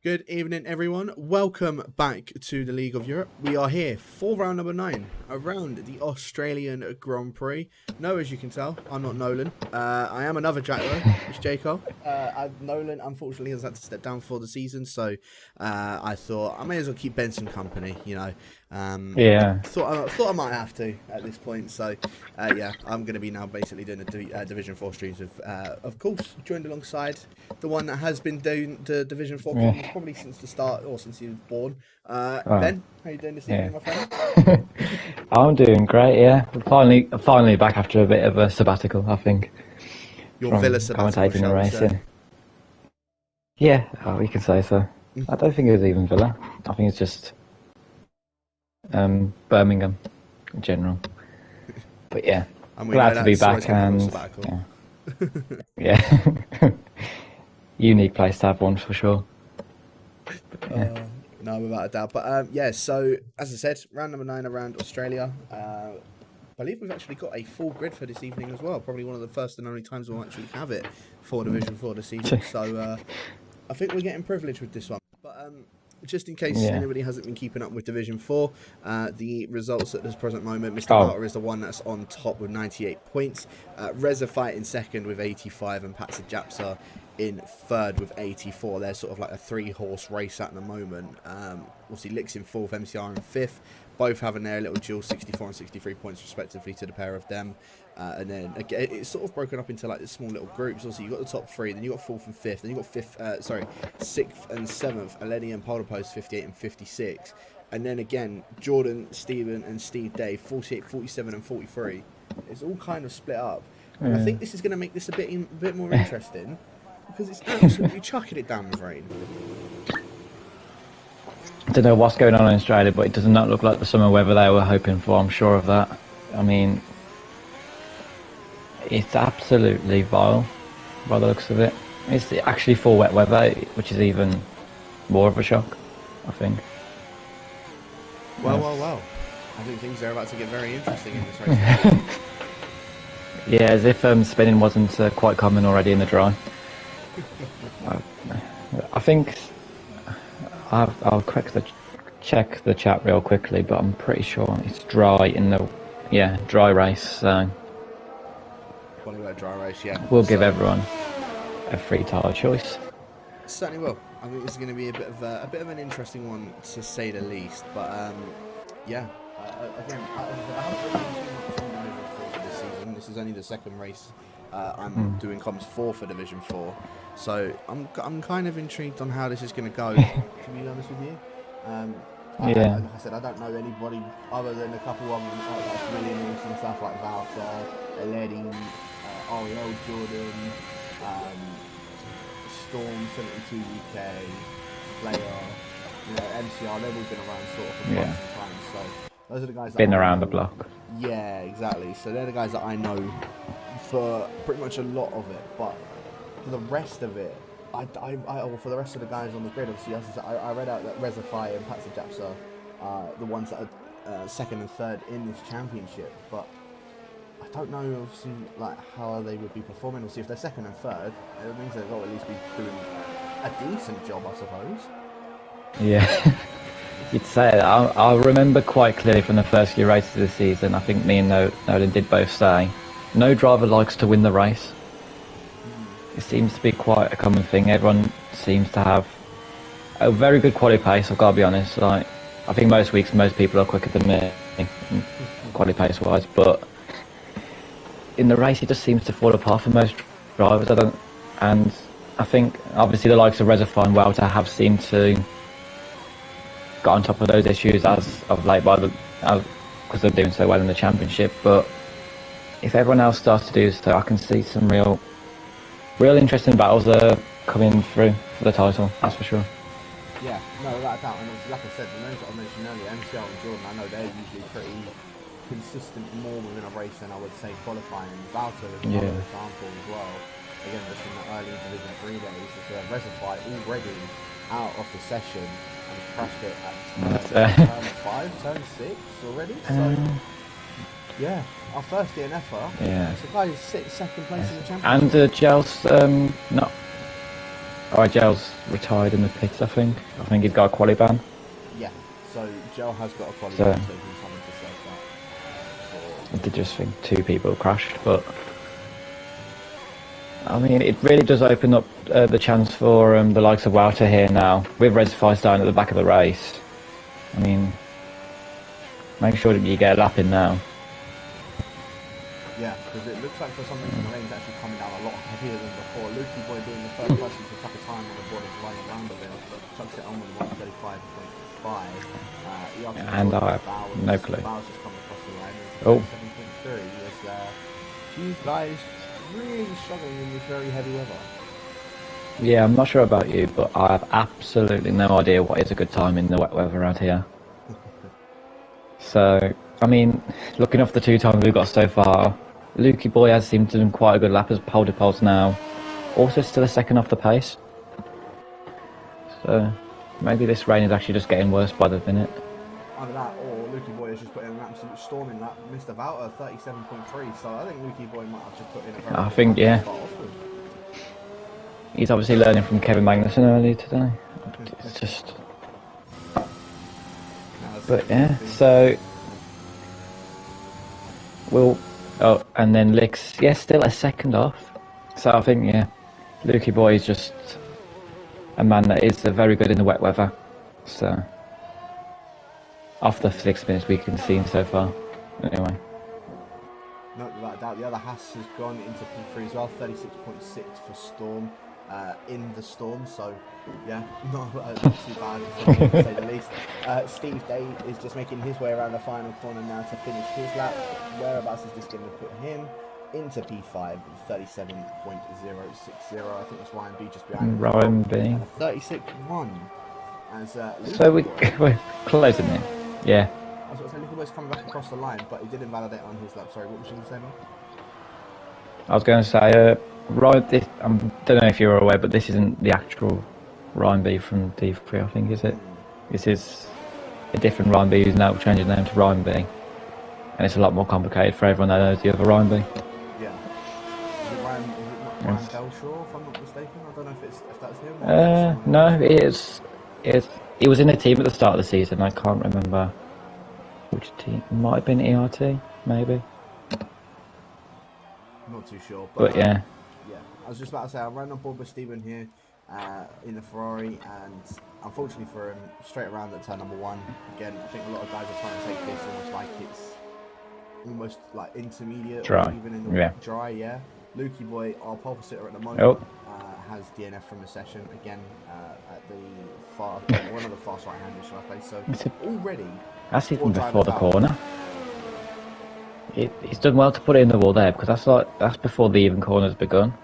Good evening, everyone. Welcome back to the League of Europe. We are here for round number 9 around the Australian Grand Prix. No, as you can tell, I'm not Nolan. I am another Jack, though. It's Jacob. Nolan, unfortunately, has had to step down for the season, so I thought I may as well keep Benson company, Yeah. Thought I might have to at this point. So, yeah, I'm going to be now basically doing the Division 4 streams of course, joined alongside the one that has been doing the Division 4 comms probably since the start or since he was born. Ben, how you doing this evening, my friend? I'm doing great, yeah. Finally back after a bit of a sabbatical, I think. Your From Villa sabbatical, commentating the shall we race, say? Yeah, we can say so. I don't think it was even Villa. I think it's just Birmingham in general. But yeah, glad to be back and yeah. Unique place to have one for sure. No, without a doubt. But yeah, so as I said, round number 9 around Australia. I believe we've actually got a full grid for this evening as well. Probably one of the first and only times we'll actually have it for Division 4 this season. So I think we're getting privileged with this one. But just in case anybody hasn't been keeping up with Division 4, the results at this present moment, Mr. Carter is the one that's on top with 98 points. Reza Fight in second with 85 and Patsa Japsa in third with 84. They're sort of like a 3-horse race at the moment. Obviously, Licks in fourth, MCR in fifth. Both having their little dual 64 and 63 points respectively to the pair of them. And then again, it's sort of broken up into like the small little groups. Also, you've got the top 3, then you've got 4th and 5th, then you've got 6th and 7th, Eleni and Polar Post 58 and 56. And then again, Jordan, Stephen and Steve Day 48, 47 and 43. It's all kind of split up. And I think this is going to make this a bit more interesting because it's absolutely chucking it down with rain. I don't know what's going on in Australia, but it does not look like the summer weather they were hoping for, I'm sure of that. I mean, it's absolutely vile by the looks of it. It's actually full wet weather, which is even more of a shock, I think. Well. I think things are about to get very interesting in this race. Yeah, as if spinning wasn't quite common already in the dry. I think I'll check the chat real quickly, but I'm pretty sure it's dry in the dry race. So dry race, yeah. We'll give everyone a free tire choice. Certainly will. I think this is going to be a bit of an interesting one to say the least. But yeah, again, I haven't really seen much from Division 4 for this season. This is only the second race I'm doing comms for Division 4. So I'm kind of intrigued on how this is going to go, to be honest with you. Like I said, I don't know anybody other than a couple of them, like millionaires and stuff like Valter, Eleni, Ariel, Jordan, Storm, 72 UK, Player, MCR. They've all been around sort of for quite some time. So those are the guys that been around the block. Yeah, exactly. So they're the guys that I know for pretty much a lot of it, but for the rest of it, for the rest of the guys on the grid, obviously, I read out that Reza Fire and Patsa Japsa are the ones that are second and third in this championship, but I don't know, obviously, like how they would be performing. Obviously, if they're second and third, it means they've got to at least be doing a decent job, I suppose. Yeah, you'd say it. I remember quite clearly from the first few races of the season, I think me and Nolan did both say, no driver likes to win the race. It seems to be quite a common thing. Everyone seems to have a very good quality pace, I've got to be honest. Like, I think most weeks, most people are quicker than me, quality pace-wise, but in the race, it just seems to fall apart for most drivers. And I think, obviously, the likes of Rezafine and Welter have seemed to get on top of those issues as of late because they're doing so well in the championship. But if everyone else starts to do so, I can see some real interesting battles coming through for the title, that's for sure. Yeah, no, without a doubt. And like I said, the names that I mentioned earlier, MCL and Jordan, I know they're usually pretty consistent more within a race than I would say qualifying. Valter is another example as well. Again, just in the early Division 3 days, it's Reservoir already out of the session and crashed it at turn 5, turn 6 already. So, yeah, our first DNFer. Yeah. So guy is second place in the championship. And Gels, Gel's retired in the pits, I think. I think he's got a quali ban. Yeah, so Gel has got a quality, So- so he's having to save that. I did just think 2 people crashed, but I mean, it really does open up the chance for the likes of Wouter here now, with Resify starting at the back of the race. I mean, make sure that you get a lap in now. Yeah, because it looks like for some reason the rain's actually coming down a lot heavier than before. Lukey Boy being the first person to chuck a time on the board of running around a bit, chucks it on with 135.5. And I have no clue. Bowers just coming across the line. Oh. 7.3 as few guys really struggling in this very heavy weather. Yeah, I'm not sure about you, but I have absolutely no idea what is a good time in the wet weather around here. So, I mean, looking off the 2 times we've got so far, Lukey Boy has seemed to do quite a good lap as pole to poles now. Also still a second off the pace. So, maybe this rain is actually just getting worse by the minute. Either that or Lukey Boy has just put in an absolute storm in that. Mr. Wouter 37.3, so I think Lukey Boy might have just put in a very I good think, lap yeah. to start off with. He's obviously learning from Kevin Magnussen earlier today. It's just... Now, that's But the yeah, thing. so... We'll... Oh, and then Licks, yeah, still a second off. So I think, yeah, Lukey Boy is just a man that is very good in the wet weather. So, off the 6 minutes we can see him so far. Anyway, No, without a doubt. The other Haas has gone into P3 as well, 36.6 for Storm in the Storm. So, yeah, not too bad, to say the least. Steve Day is just making his way around the final corner now to finish his lap. Whereabouts is this going to put him? Into P5, 37.060. I think that's Ryan B just behind him. Ryan B. And a 36.1. As So Lukey Boy- we're closing in. Yeah. I was going to say, Lukey Boy's coming back across the line, but he did invalidate on his lap. Sorry, what was you going to say, man? I was going to say, Ryan, this, I don't know if you're aware, but this isn't the actual Ryan B from D3, I think, is it? This is a different Ryan B who's now changed his name to Ryan B. And it's a lot more complicated for everyone that knows the other Ryan B. Yeah. Is it Ryan, is it not Ryan Yes. Belshaw, if I'm not mistaken? I don't know if that's him. Or if it's someone No, else. he was in a team at the start of the season. I can't remember which team. It might have been ERT, maybe. Not too sure. But yeah, Yeah. I was just about to say, I ran on board with Stephen here in the Ferrari, and unfortunately for him, straight around at turn number 1. Again, I think a lot of guys are trying to take this almost like it's almost like intermediate, Dry. or even in the Yeah. dry, yeah. Lukey Boy, our pole sitter at the moment, Oh. has DNF from the session again at the far one of the fast right-handers, shall I say? So It's a- already, that's even 4 before the drivers out. corner. He's done well to put it in the wall there because that's before the even corner's begun.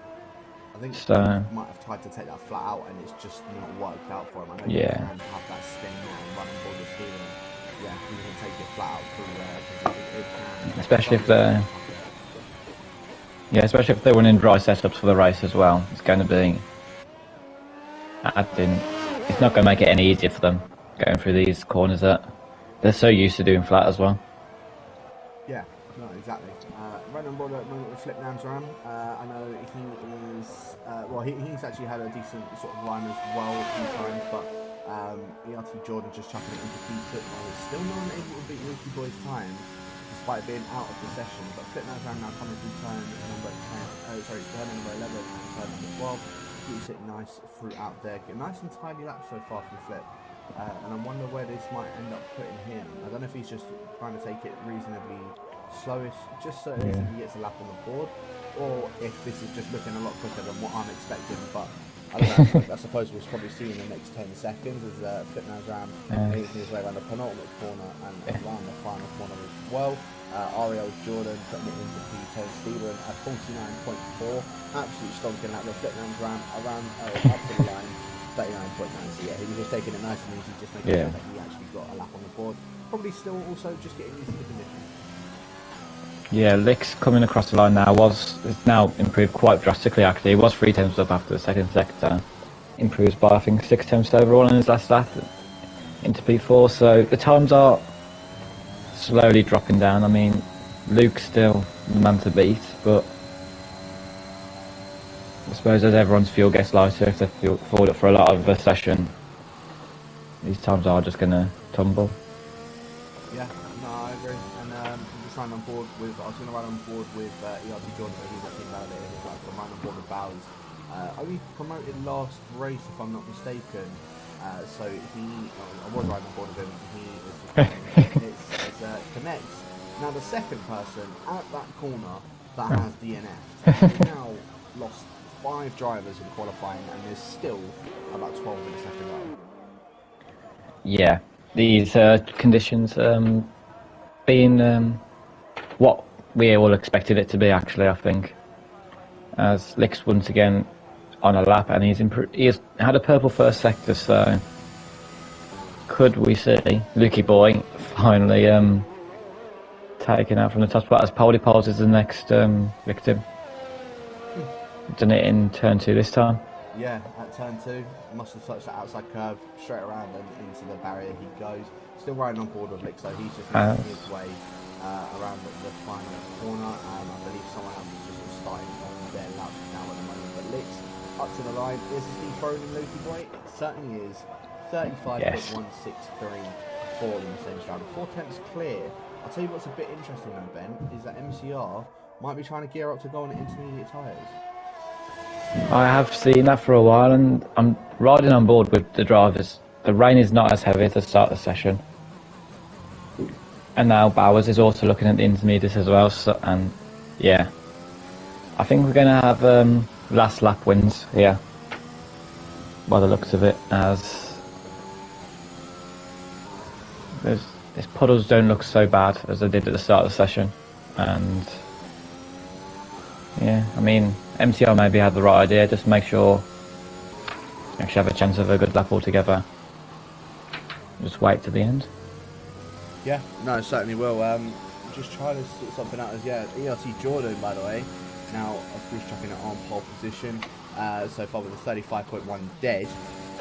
I think So- he might have tried to take that flat out, and it's just not worked out for him. I know you Yeah. can have that spin and run on board with Steven. Yeah, he can take it flat out through there because it can. Especially if they're- Yeah, especially if they're running dry setups for the race as well. It's going to be... It's not going to make it any easier for them going through these corners that they're so used to doing flat as well. Yeah, no, exactly. Right on board at the moment with Flip Namsram. I know he is, he's actually had a decent sort of line as well a few times, but ERT Jordan just chucking it into P2. Still not able to beat Lukey Boy's time, despite being out of the session. But Flip Namsram now coming through turn number 11 and turn number 12. Keeps it nice throughout there. Get a nice and tidy lap so far from Flip. And I wonder where this might end up putting him. I don't know if he's just trying to take it reasonably slowish, just so he gets a lap on the board, or if this is just looking a lot quicker than what I'm expecting. But I don't know. I suppose we'll probably see in the next 10 seconds as Flip Namsram making his way around the penultimate corner and around the final corner as well. Ariel Jordan putting it into P10. Steven at 49.4. Absolutely stonking out the Flip Namsram around up to the line. 39.9, so yeah, he was just taking it nice and easy, just making sure that he actually got a lap on the board. Probably still also just getting used to the conditions. Yeah, Licks coming across the line now has now improved quite drastically actually. He was 3 tenths up after the second sector. Improves by I think 6 tenths overall in his last lap into P4, so the times are slowly dropping down. I mean, Luke's still the man to beat, but I suppose as everyone's fuel gets lighter, if they're forward up for a lot of the session, these times are just going to tumble. Yeah, no, I agree. And I'm just riding on board with. I was going to ride on board with ERT Jordan, but he's actually about it. He's like, I'm riding on board with Bowers. Only promoted last race, if I'm not mistaken. So I was riding on board with him. He is just it's connects. Now the second person at that corner that has DNF. We've now lost 5 drivers in qualifying, and there's still about 12 minutes left to go. Yeah, these conditions being what we all expected it to be, actually, I think. As Lick's once again on a lap, and he has had a purple first sector, so could we see Lukey Boy finally taken out from the top spot as Poldy Poles is the next victim? Done it in turn 2 this time. Yeah, at turn 2, must have touched that outside curve, straight around and into the barrier he goes. Still riding on board with Lick, so he's just making his way around the final corner. I believe someone else is just starting on their lap now at the moment. But Lick's up to the line. Is this dethroning Lukey Boy? It certainly is. 35.163 for the Mercedes driver. 4 tenths clear. I'll tell you what's a bit interesting though, Ben, is that MCR might be trying to gear up to go on intermediate tyres. I have seen that for a while, and I'm riding on board with the drivers. The rain is not as heavy at the start of the session. And now Bowers is also looking at the intermediates as well, so, and yeah. I think we're going to have last lap wins here, by the looks of it, as these puddles don't look so bad as they did at the start of the session. And yeah, I mean, MCR maybe had the right idea, just make sure you actually have a chance of a good lap altogether. Just wait to the end. Yeah, no, certainly will. Just try to sort something out as ERT Jordan, by the way. Now, of course, chucking it on pole position. So far with a 35.1 dead.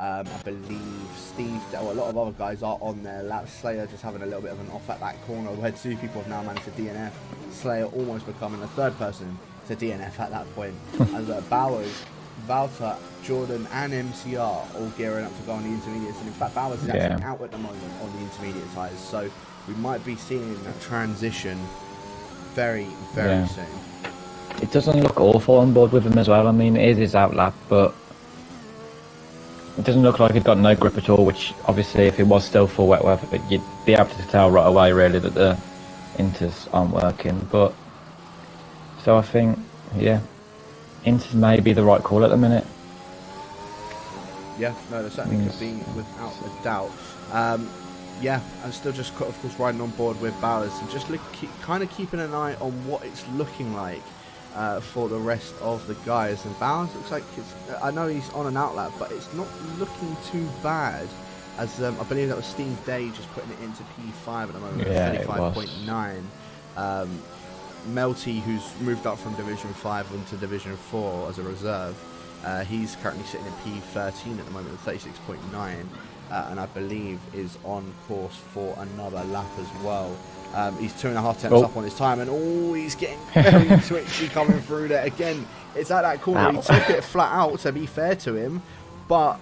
I believe Steve, a lot of other guys are on their lap. Slayer just having a little bit of an off at that corner where 2 people have now managed to DNF. Slayer almost becoming the 3rd person to DNF at that point. As Bowers, Valter, Jordan and MCR all gearing up to go on the intermediates. And in fact, Bowers is actually out at the moment on the intermediate tyres. So we might be seeing that transition very, very soon. It doesn't look awful on board with him as well. I mean, it is his outlap, but it doesn't look like he's got no grip at all, which obviously if it was still full wet weather, you'd be able to tell right away really that the inters aren't working. But so I think, inters may be the right call at the minute. Yeah, no, there certainly could be, without a doubt. I'm still just, of course, riding on board with Bowers and just kind of keeping an eye on what it's looking like for the rest of the guys. And Bowers looks like I know he's on an outlap, but it's not looking too bad. As I believe that was Steve Day just putting it into P5 at the moment, 35.9. Melty, who's moved up from Division 5 into Division 4 as a reserve, he's currently sitting in P13 at the moment with 36.9. And I believe is on course for another lap as well. He's 2.5 tenths up on his time, and he's getting very twitchy coming through there. Again, it's at that corner. He took it flat out, to be fair to him, but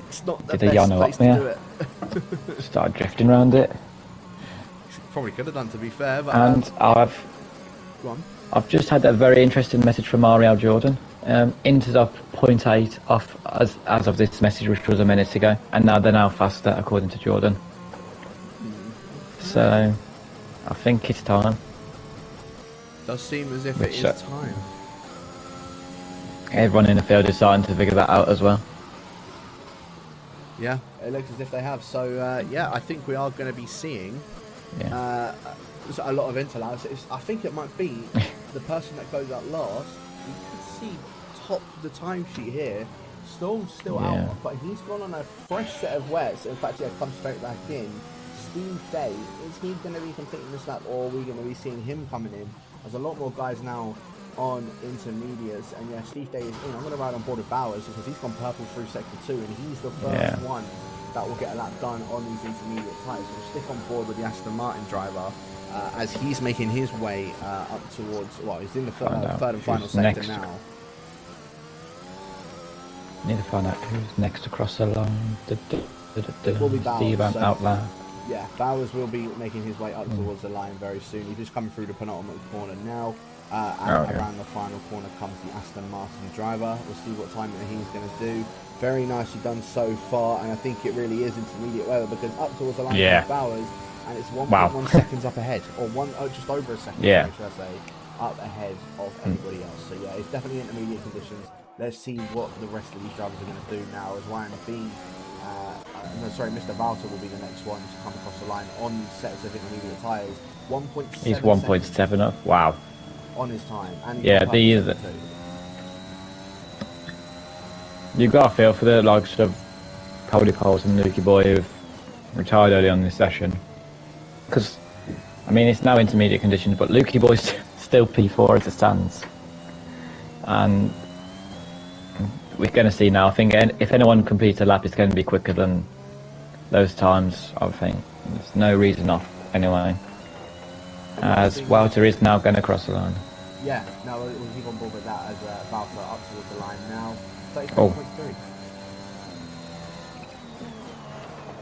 it's not the best place to do it. Started drifting around it. Probably could have done, to be fair. But, and I've just had a very interesting message from Ariel Jordan. Inter's up 0.8 off as of this message, which was a minute ago, and now they're now faster according to Jordan. So I think it's time. Does seem as if it is time. Everyone in the field is starting to figure that out as well. Yeah, it looks as if they have. So I think we are going to be seeing a lot of interlaps. I think it might be the person that goes out last. You can see top the timesheet here, still out, but he's gone on a fresh set of wets. In fact, come straight back in. Steve Day, is he going to be completing this lap, or are we going to be seeing him coming in? There's a lot more guys now on intermediates, and Steve Day is in. I'm going to ride on board with Bowers because he's gone purple through sector 2, and he's the first one that will get a lap done on these intermediate tyres. So we'll stick on board with the Aston Martin driver. As he's making his way up towards, he's in the third and final sector now. Need to find out who's next to cross the line. It will be Bowers, Steve so- out loud. Yeah, Bowers will be making his way up towards the line very soon. He's just coming through the penultimate corner now. And Okay. around the final corner comes the Aston Martin driver. We'll see what time that he's going to do. Very nicely done so far, and I think it really is intermediate weather because up towards the line Yeah. comes Bowers, and it's 1.1 Wow. seconds up ahead, or just over a second, Yeah. should I say, up ahead of anybody else. So yeah, it's definitely intermediate conditions. Let's see what the rest of these drivers are going to do now as Ryan B. Mr. Valter will be the next one to come across the line on sets of intermediate tyres. 1.7 He's 1.7 up. Wow. on his time. And Yeah, these. You got a feel for the likes of Cody Poles and Lukey Boy who've retired early on this session. Because, I mean, it's now intermediate conditions, but Lukey Boy's still P4 as it stands. And we're going to see now, I think if anyone completes a lap, it's going to be quicker than those times, I think. There's no reason off, anyway. As Walter is now going to cross the line. Yeah, no, we'll keep on board with that as Valter up towards the line now. 33.3. Oh.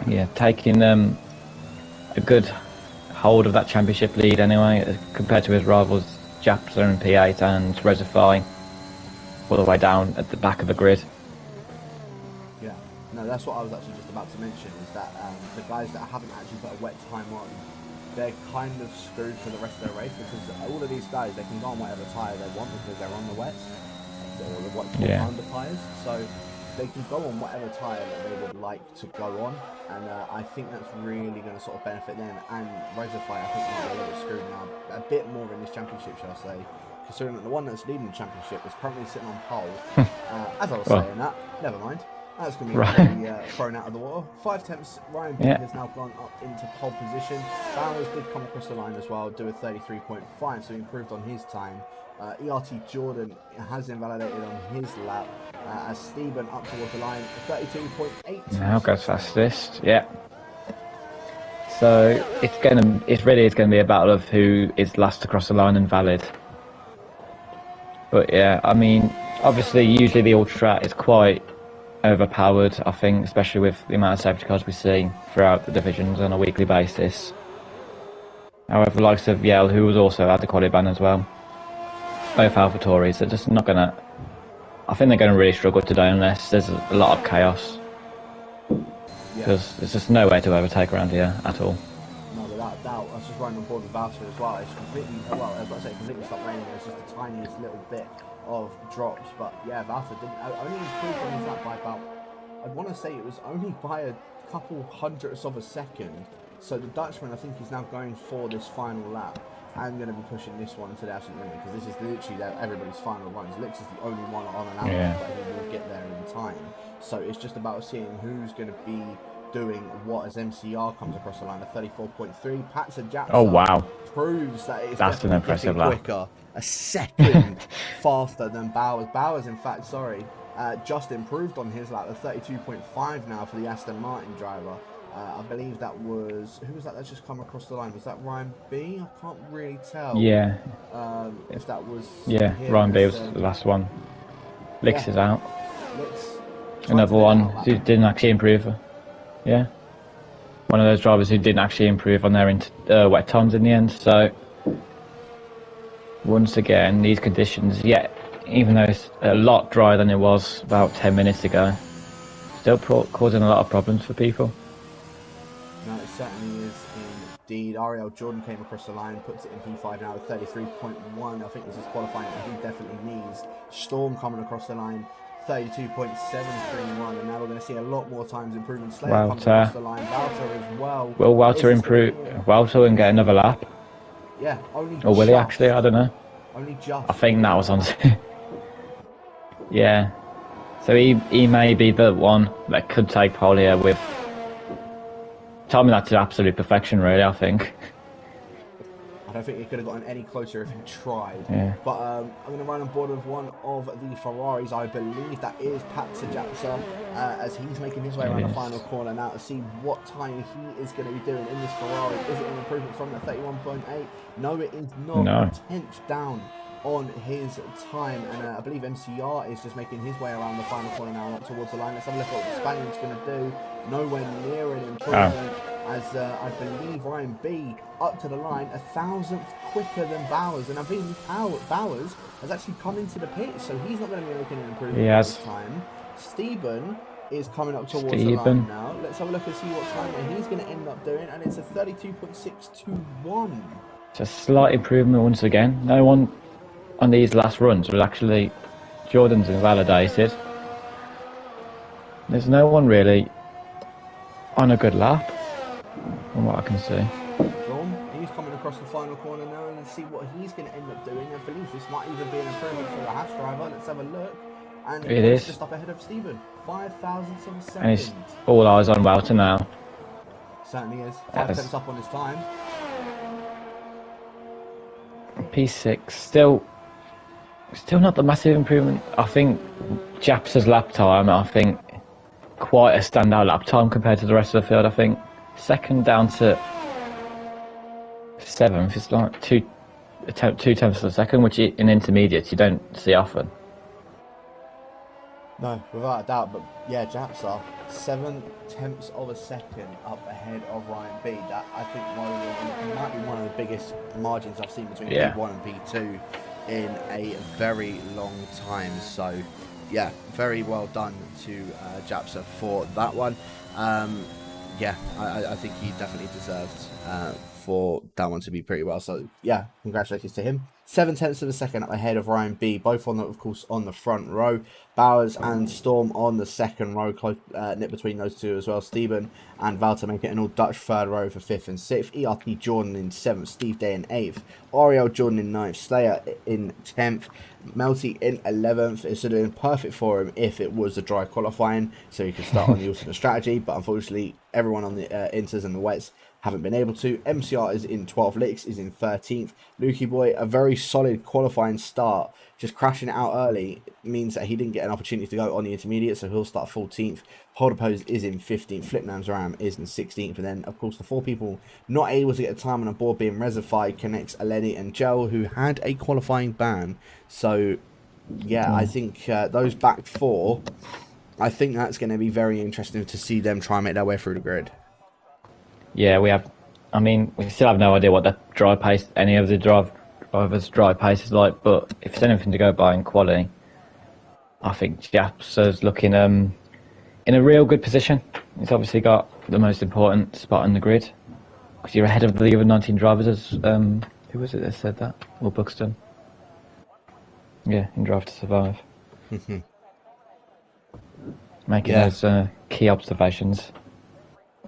Yeah, taking a good hold of that championship lead anyway, compared to his rivals Japsa in P8 and Resify all the way down at the back of the grid. Yeah, no, that's what I was actually just about to mention, is that the guys that haven't actually put a wet time on, they're kind of screwed for the rest of their race, because all of these guys, they can go on whatever tyre they want because they're on the wets, or the what's called under tyres, so they can go on whatever tyre that they would like to go on, and I think that's really going to sort of benefit them. And Resify, I think, might be a little bit screwed now, a bit more in this championship, shall I say, considering that the one that's leading the championship is currently sitting on pole. As I was saying that, never mind. That's going to be completely, thrown out of the water. 5 tenths, Ryan B has now gone up into pole position. Bowers did come across the line as well, do a 33.5, so he improved on his time. ERT Jordan has invalidated on his lap, as Stephen up towards the line, 32.8. Now goes fastest, yeah. So it really is going to be a battle of who is last to cross the line and valid. But yeah, I mean, obviously, usually the Ultra is quite overpowered, I think, especially with the amount of safety cars we see throughout the divisions on a weekly basis. However, the likes of Yale, who was also at the quality ban as well, both AlphaTauris, are just not going to... I think they're going to really struggle today unless there's a lot of chaos. Because there's just no way to overtake around here at all. No, without a doubt. I was just running on board with Valtteri as well. It's completely, well, as I say, completely stopped raining. It's just the tiniest little bit of drops. But yeah, Valtteri didn't only improved on his lap by about, I'd want to say it was only by a couple hundredths of a second. So the Dutchman, I think, is now going for this final lap. I'm going to be pushing this one to the absolute limit, because this is literally everybody's final runs. Lix is the only one on an hour, but he will get there in time. So it's just about seeing who's going to be doing what as MCR comes across the line at 34.3. Patsa Japsa Oh wow, proves that it's that's an impressive lap. Quicker, a second faster than Bowers. Bowers, in fact, just improved on his lap at 32.5 now for the Aston Martin driver. I believe that was, who was that that's just come across the line? Was that Ryan B? I can't really tell. Yeah. If that was. Yeah, Ryan B was the last one. Lix is out. Lix, another one who didn't actually improve. Yeah. One of those drivers who didn't actually improve on their wet times in the end. So, once again, these conditions, even though it's a lot drier than it was about 10 minutes ago, still causing a lot of problems for people. No, it certainly is indeed. Ariel Jordan came across the line, puts it in P5 now at 33.1. I think this is qualifying that he definitely needs. Storm coming across the line, 32.731, and now we're going to see a lot more times improvement. Slayer comes across the line, Valter as well. Will Walter improve? Walter and get another lap? Yeah, only or will he actually? I don't know. Only just. I think that was on. Yeah. So he may be the one that could take pole here with. Tell me that's absolute perfection, really, I think. I don't think he could have gotten any closer if he tried. Yeah. But I'm going to run on board with one of the Ferraris. I believe that is Patsa Japsa, as he's making his way around the final corner now to see what time he is going to be doing in this Ferrari. Is it an improvement from the 31.8? No, it is not. No. 10th down on his time, and I believe MCR is just making his way around the final corner now, up towards the line. Let's have a look at what the Spaniard's going to do. Nowhere near an improvement, as I believe Ryan B up to the line 1,000th quicker than Bowers, and I believe Bowers has actually come into the pit, so he's not going to be making an improvement this time. Stephen is coming up towards the line now. Let's have a look and see what time he's going to end up doing, and it's a 32.621. It's a slight improvement once again. No one on these last runs was actually Jordan's invalidated. There's no one really on a good lap, from what I can see. He's coming across the final corner now, and let's see what he's going to end up doing. I believe this might even be an improvement for the Haas driver. Let's have a look. And it is just up ahead of Stephen. 5,000ths of a second. And it's all eyes on Welter now. Certainly is. 5 tenths up on his time. P6, still not the massive improvement. I think Japs' lap time, quite a standout lap time compared to the rest of the field. I think second down to 7th is like 2 tenths of a second, which in intermediates you don't see often. No, without a doubt. But yeah, Japs are 7 tenths of a second up ahead of Ryan B. That I think might be one of the biggest margins I've seen between P1 and P2 in a very long time. So yeah, very well done to Japsa for that one. Yeah, I think he definitely deserved for that one to be pretty well. So yeah, congratulations to him. 7 tenths of a second up ahead of Ryan B, both on the, of course, on the front row. Bowers and Storm on the second row, close knit between those two as well. Stephen and Walter make it an all-Dutch third row for 5th and 6th. ERP Jordan in 7th, Steve Day in 8th, Ariel Jordan in 9th, Slayer in 10th, Melty in 11th. It's doing perfect for him if it was a dry qualifying, so he could start on the alternate strategy, but unfortunately everyone on the inters and the wets haven't been able to. MCR is in 12th, Lix is in 13th. Lukey Boy, a very solid qualifying start, just crashing it out early means that he didn't get an opportunity to go on the intermediate, so he'll start 14th. Holder Pose is in 15th, Flipnams Ram is in 16th, and then of course the 4 people not able to get a time on a board being Reserfied, Connects, Eleni and Gel, who had a qualifying ban. So yeah, I think those back 4, I think that's going to be very interesting to see them try and make their way through the grid. Yeah, we still have no idea what the dry pace, any of the drivers' dry pace is like, but if it's anything to go by in quality, I think Japs is looking in a real good position. He's obviously got the most important spot on the grid, because you're ahead of the other 19 drivers, as, who was it that said that? Will Buxton. Yeah, in Drive to Survive. Making those key observations.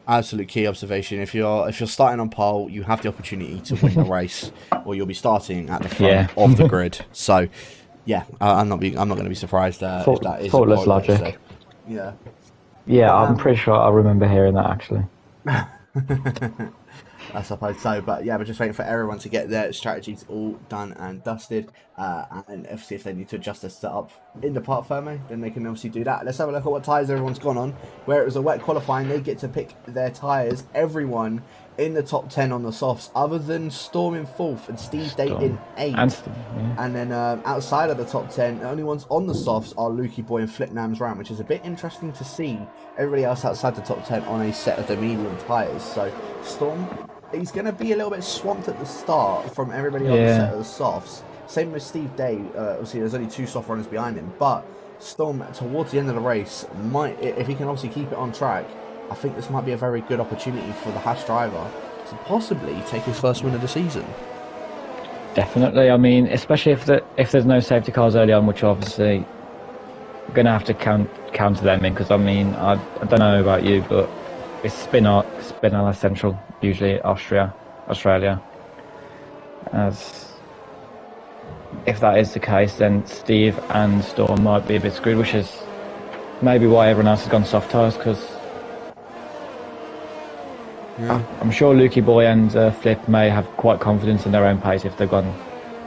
Absolute key observation. If you're starting on pole, you have the opportunity to win the race, or you'll be starting at the front of the grid. So, yeah, I'm not going to be surprised if that is thoughtless logic. So, yeah. Yeah, I'm pretty sure I remember hearing that actually. I suppose so, but yeah, we're just waiting for everyone to get their strategies all done and dusted, and obviously if they need to adjust their setup in the Parc Ferme, then they can obviously do that. Let's have a look at what tyres everyone's gone on. Where it was a wet qualifying, they get to pick their tyres. Everyone in the top 10 on the softs, other than Storm in 4th and Steve Day in 8th. And then outside of the top 10, the only ones on the softs are Lukey Boy and Flipnams Ram, which is a bit interesting to see everybody else outside the top 10 on a set of the medium tyres. So Storm, he's going to be a little bit swamped at the start from everybody on the set of the softs. Same with Steve Day. Obviously, there's only 2 soft runners behind him, but Storm, towards the end of the race, might, if he can obviously keep it on track, I think this might be a very good opportunity for the Haas driver to possibly take his first win of the season. Definitely. I mean, especially if there's no safety cars early on, which obviously going to have to counter them in, because I mean, I don't know about you, but it's Spinella Central, usually Australia. As if that is the case, then Steve and Storm might be a bit screwed, which is maybe why everyone else has gone soft tyres, because I'm sure Lukey Boy and Flip may have quite confidence in their own pace if they've gone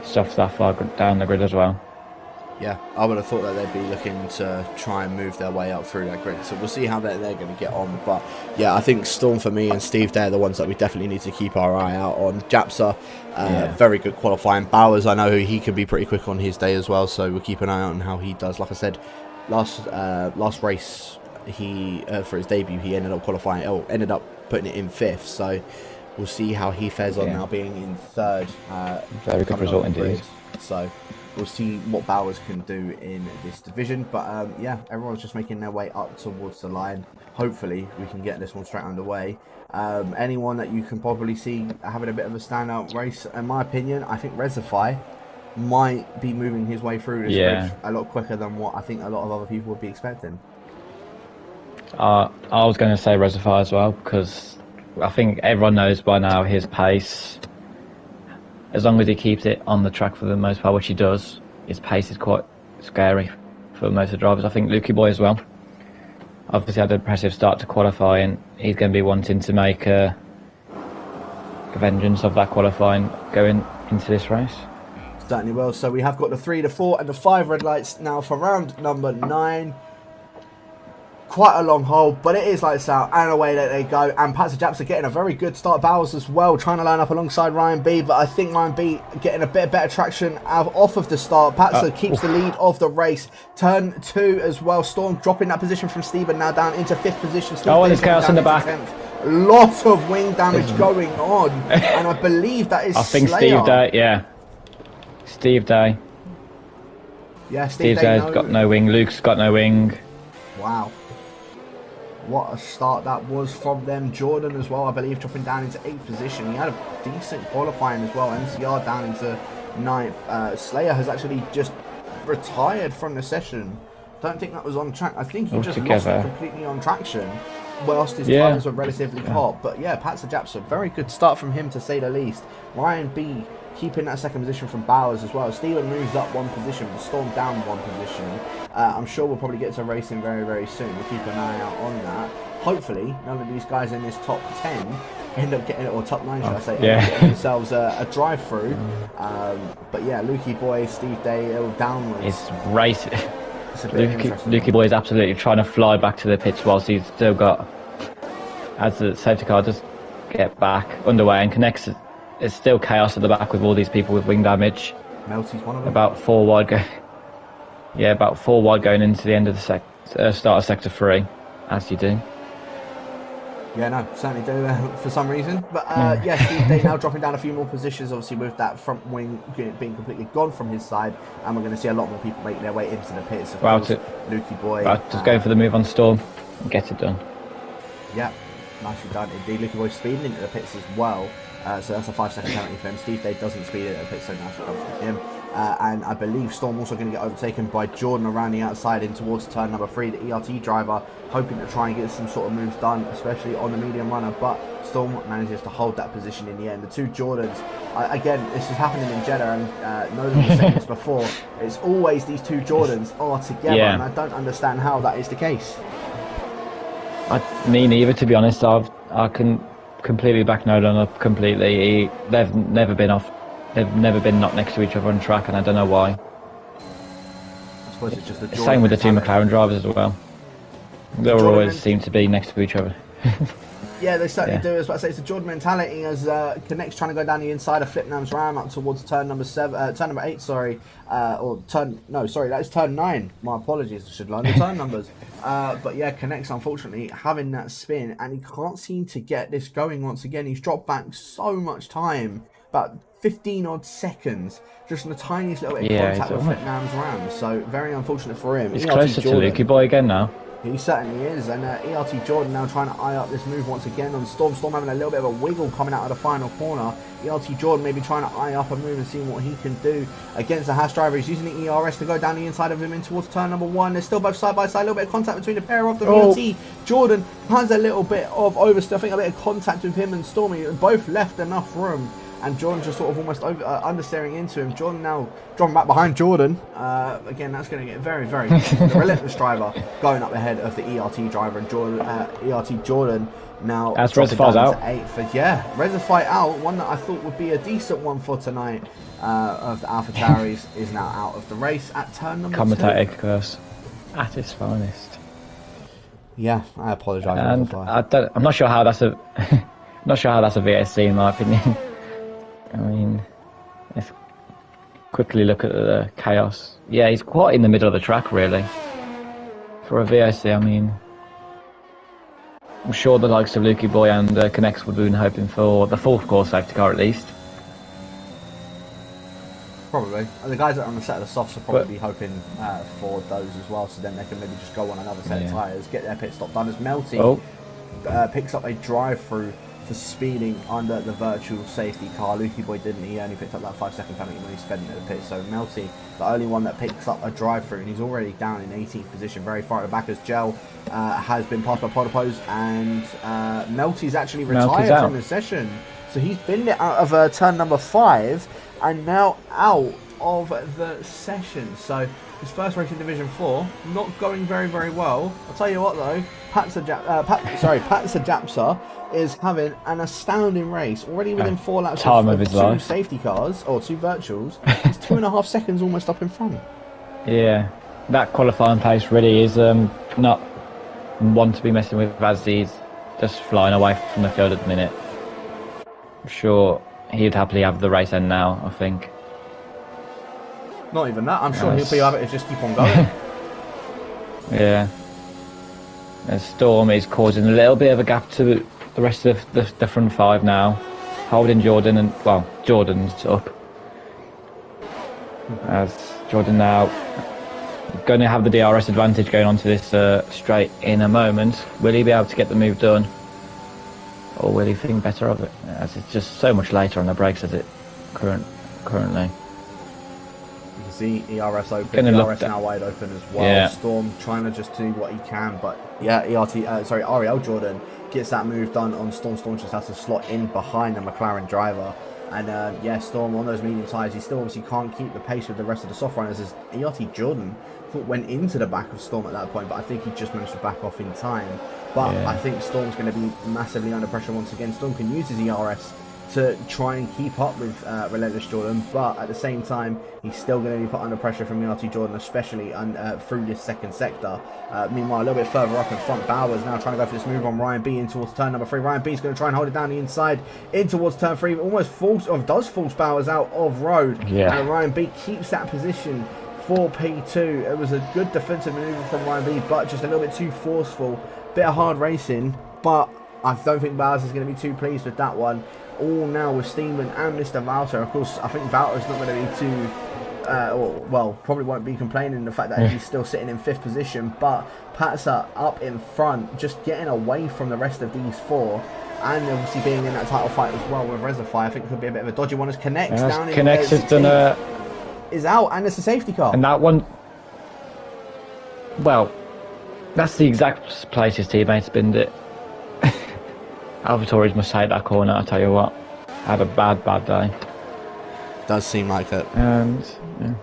soft that far down the grid as well. Yeah, I would have thought that they'd be looking to try and move their way up through that grid. So we'll see how they're going to get on. But yeah, I think Storm for me and Steve, they're the ones that we definitely need to keep our eye out on. Japsa, very good qualifying. Bowers, I know he can be pretty quick on his day as well. So we'll keep an eye out on how he does. Like I said, last race, he for his debut, he ended up qualifying, ended up putting it in 5th. So we'll see how he fares on now being in 3rd. Very good result indeed. So we'll see what Bowers can do in this division. But yeah, everyone's just making their way up towards the line. Hopefully we can get this one straight underway. Anyone that you can probably see having a bit of a standout race, in my opinion, I think Rezify might be moving his way through this bridge a lot quicker than what I think a lot of other people would be expecting. I was going to say Rezify as well, because I think everyone knows by now his pace. As long as he keeps it on the track for the most part, which he does, his pace is quite scary for most of the drivers. I think Lukey Boy as well. Obviously had an impressive start to qualifying. He's going to be wanting to make a vengeance of that qualifying going into this race. Certainly will. So we have got the 3, the 4 and the 5 red lights now for round number 9. Quite a long hole, but it is lights out, and away they go. And Patsa Japs are getting a very good start. Bowers as well, trying to line up alongside Ryan B, but I think Ryan B getting a bit better traction off of the start. Patsa keeps the lead of the race. Turn 2 as well. Storm dropping that position from Stephen, now down into 5th position. Oh, and there's chaos in the back. 10th. Lot of wing damage going on, and I believe that is I think Slayer. Steve Day, yeah. Steve Day. Yeah, Steve Day's got no wing. Luke's got no wing. Wow. What a start that was from them. Jordan as well, I believe, dropping down into 8th position. He had a decent qualifying as well. MCR down into 9th. Slayer has actually just retired from the session. Don't think that was on track. I think he just lost it completely on traction whilst his tyres were relatively hot. But yeah, Patsa Japs, a very good start from him to say the least. Ryan B keeping that 2nd position from Bowers as well. Steven moves up 1 position, Storm down 1 position. I'm sure we'll probably get to racing very, very soon. We'll keep an eye out on that. Hopefully, none of these guys in this top 10 end up getting it, or top 9, should I say, end up getting themselves a drive-through. But yeah, Lukey Boy, Steve Day, all downwards. It's racing. Lukey Boy is absolutely trying to fly back to the pits whilst he's still got, as the safety car does get back underway and connects. There's still chaos at the back with all these people with wing damage. Melty's one of them. About 4 wide going. Yeah, about 4 wide going into the end of the start of sector 3, as you do. Yeah, no, certainly do for some reason. But yeah, Steve Day now dropping down a few more positions, obviously with that front wing being completely gone from his side, and we're going to see a lot more people making their way into the pits. Of course, Lukey Boy. Just going for the move on Storm and get it done. Yeah, nicely done indeed. Lukey Boy speeding into the pits as well. So that's a 5-second penalty for him. Steve Day doesn't speed it at the pit, so nice comes from him. And I believe Storm also going to get overtaken by Jordan around the outside in towards turn number 3, the ERT driver, hoping to try and get some sort of moves done, especially on the medium runner, but Storm manages to hold that position in the end. The 2 Jordans, again, this is happening in Jeddah, and Nolan was saying this before, it's always these 2 Jordans are together, and I don't understand how that is the case. Me neither, to be honest. I can completely back Nolan up completely. They've never been off. They've never been not next to each other on track, and I don't know why. I suppose it's just the Jordan same with the 2 McLaren drivers as well. They always seem to be next to each other. Yeah, they certainly do. As I say, it's a Jordan mentality as Connect's trying to go down the inside of Flipnam's Ram up towards turn number 8. Sorry, that is turn 9. My apologies, I should learn the turn numbers. But yeah, Connect's unfortunately having that spin, and he can't seem to get this going once again. He's dropped back so much time, about 15 odd seconds, just in the tiniest little bit of contact with Flipnam's Ram. So very unfortunate for him. He's closer to Lukey Boy again now. He certainly is, and ERT Jordan now trying to eye up this move once again on Storm. Storm having a little bit of a wiggle coming out of the final corner. ERT Jordan maybe trying to eye up a move and seeing what he can do against the Haas driver. He's using the ERS to go down the inside of him in towards turn number 1. There's still both side by side, a little bit of contact between the pair of them. ERT Jordan has a little bit of oversteer, I think a bit of contact with him and Stormy. Both left enough room and Jordan just sort of almost understeering into him. Jordan now dropping back behind Jordan. Again, that's going to get very, very the relentless driver going up ahead of the ERT driver, and Jordan, ERT Jordan now as Reservoir's out. 8th. Yeah, Reservoir out, one that I thought would be a decent one for tonight of the AlphaTauris is now out of the race at turn number 2. Commentator curse at its finest. Yeah, I apologise. And I'm not sure how that's a not sure how that's a VSC in my opinion. I mean, let's quickly look at the chaos. Yeah, he's quite in the middle of the track really. For a VSC, I mean, I'm sure the likes of Lukey Boy and Connects would have been hoping for the 4th course safety car at least. Probably. The guys that are on the set of the softs are probably hoping for those as well, so then they can maybe just go on another set of tyres, get their pit stop done as Melty picks up a drive-through for speeding under the virtual safety car. Lukey Boy didn't, he only picked up that 5-second penalty when he sped into the pit, so Melty, the only one that picks up a drive-through, and he's already down in 18th position, very far at the back as Gel has been passed by Podopose, and Melty's actually retired from the session, so he's been out of turn number 5, and now out of the session. So his first race in Division 4, not going very, very well. I'll tell you what though, Pat Sajapsa is having an astounding race. Already within 4 laps of 2 safety cars, or 2 virtuals. He's 2.5 seconds almost up in front. Yeah, that qualifying pace really is not one to be messing with, as he's just flying away from the field at the minute. I'm sure he'd happily have the race end now, I think. Not even that. I'm sure he'll be able to just keep on going. Yeah. And Storm is causing a little bit of a gap to the rest of the front 5 now. Holding Jordan, and well, Jordan's up. As Jordan now going to have the DRS advantage going onto this straight in a moment. Will he be able to get the move done? Or will he think better of it? As it's just so much later on the brakes as it currently. You can see ERS open, ERS now wide open as well. Yeah. Storm trying to just do what he can, but yeah, Ariel Jordan gets that move done on Storm. Storm just has to slot in behind the McLaren driver. And yeah, Storm on those medium tyres, he still obviously can't keep the pace with the rest of the soft runners, as ERT Jordan went into the back of Storm at that point, but I think he just managed to back off in time. But I think Storm's going to be massively under pressure once again. Storm can use his ERS to try and keep up with Relentless Jordan, but at the same time, he's still going to be put under pressure from ERT Jordan, especially through this second sector. Meanwhile, a little bit further up in front, Bowers now trying to go for this move on Ryan B in towards turn number 3. Ryan B's going to try and hold it down the inside in towards turn 3. Almost does force Bowers out of road. Yeah. And Ryan B keeps that position for P2. It was a good defensive maneuver from Ryan B, but just a little bit too forceful. Bit of hard racing, but I don't think Bowers is going to be too pleased with that one. All now with Steeman and Mr. Valter. Of course, I think Valter's not going to be too, well, probably won't be complaining the fact that he's still sitting in 5th position, but Patsa up in front, just getting away from the rest of these 4. And obviously being in that title fight as well with Reservoir, I think it could be a bit of a dodgy one as Connects down in Connects has done is out, and it's a safety car. And that one, well, that's the exact place his teammates binned it. AlphaTauris must take that corner, I tell you what. Had a bad day. Does seem like it. And yeah.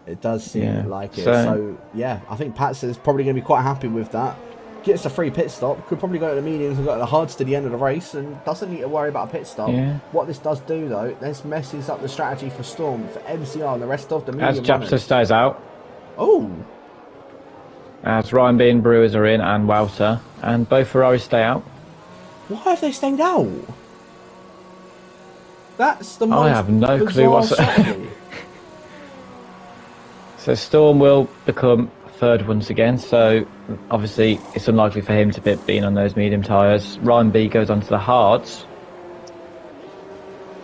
It does seem like it. So yeah, I think Pats is probably going to be quite happy with that. Gets a free pit stop. Could probably go to the mediums and go to the hards to the end of the race, and doesn't need to worry about a pit stop. Yeah. What this does do though, this messes up the strategy for Storm, for MCR, and the rest of the medium. As Japster stays out. Oh. As Ryan B and Brewers are in, and Wouter, and both Ferraris stay out. Why have they stayed out? That's the most I have no clue what's So Storm will become 3rd once again, so obviously it's unlikely for him to be being on those medium tyres. Ryan B goes onto the hards,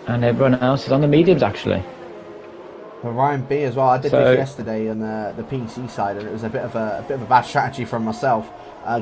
and everyone else is on the mediums actually. For Ryan B as well, I did this yesterday on the PC side, and it was a bit of a bad strategy from myself.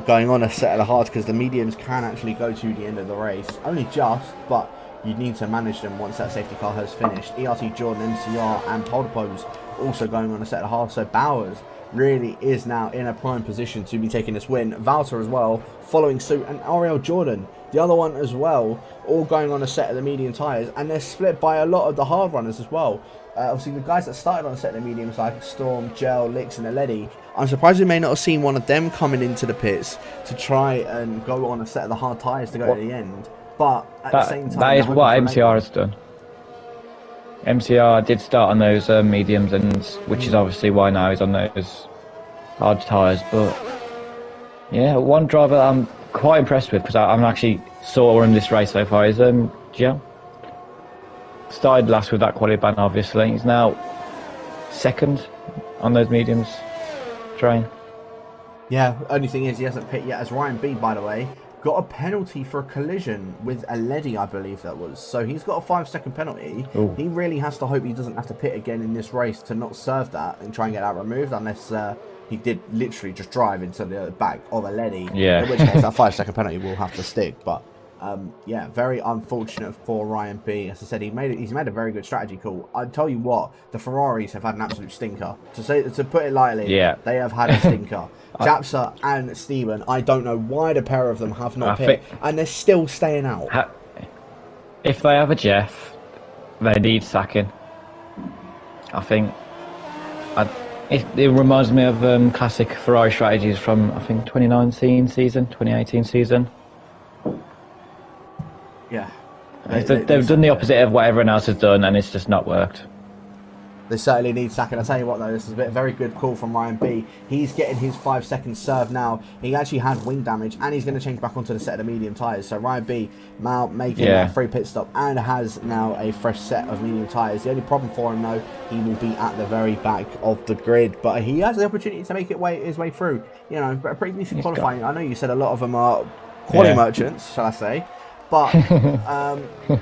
Going on a set of the hards, because the mediums can actually go to the end of the race. Only just, but you need to manage them once that safety car has finished. ERT Jordan, MCR and Poldapose also going on a set of hards. So Bowers really is now in a prime position to be taking this win. Valter as well, following suit, and Ariel Jordan, the other one as well, all going on a set of the medium tyres, and they're split by a lot of the hard runners as well. Obviously, the guys that started on a set of the mediums like Storm, Gel, Licks, and Aledi, I'm surprised we may not have seen one of them coming into the pits to try and go on a set of the hard tyres to go to the end. But at the same time, that is what MCR has done. MCR did start on those mediums, and which is obviously why now he's on those hard tyres. But yeah, one driver I'm quite impressed with, because I'm actually saw him this race so far, is Gel. Started last with that quality ban, obviously. He's now second on those mediums train. Yeah, only thing is he hasn't pit yet, as Ryan B, by the way, got a penalty for a collision with Aledi, I believe that was. So he's got a 5-second penalty. Ooh. He really has to hope he doesn't have to pit again in this race to not serve that and try and get that removed, unless he did literally just drive into the back of Aledi. Yeah. In which case that 5-second penalty will have to stick. But yeah, very unfortunate for Ryan B. As I said, he's made a very good strategy call. I tell you what, the Ferraris have had an absolute stinker. To put it lightly, yeah, they have had a stinker. Japsa and Steven, I don't know why the pair of them have not pit, and they're still staying out. If they have a Jeff, they need sacking. I think it reminds me of classic Ferrari strategies from, I think, 2019 season, 2018 season. Yeah. They've done the opposite of what everyone else has done, and it's just not worked. They certainly need sacking. I'll tell you what, though, this is a very good call from Ryan B. He's getting his 5-second serve now. He actually had wing damage, and he's going to change back onto the set of the medium tyres. So Ryan B now making a free pit stop and has now a fresh set of medium tyres. The only problem for him, though, he will be at the very back of the grid, but he has the opportunity to make his way through. You know, a pretty decent qualifying. I know you said a lot of them are quality merchants, shall I say. But,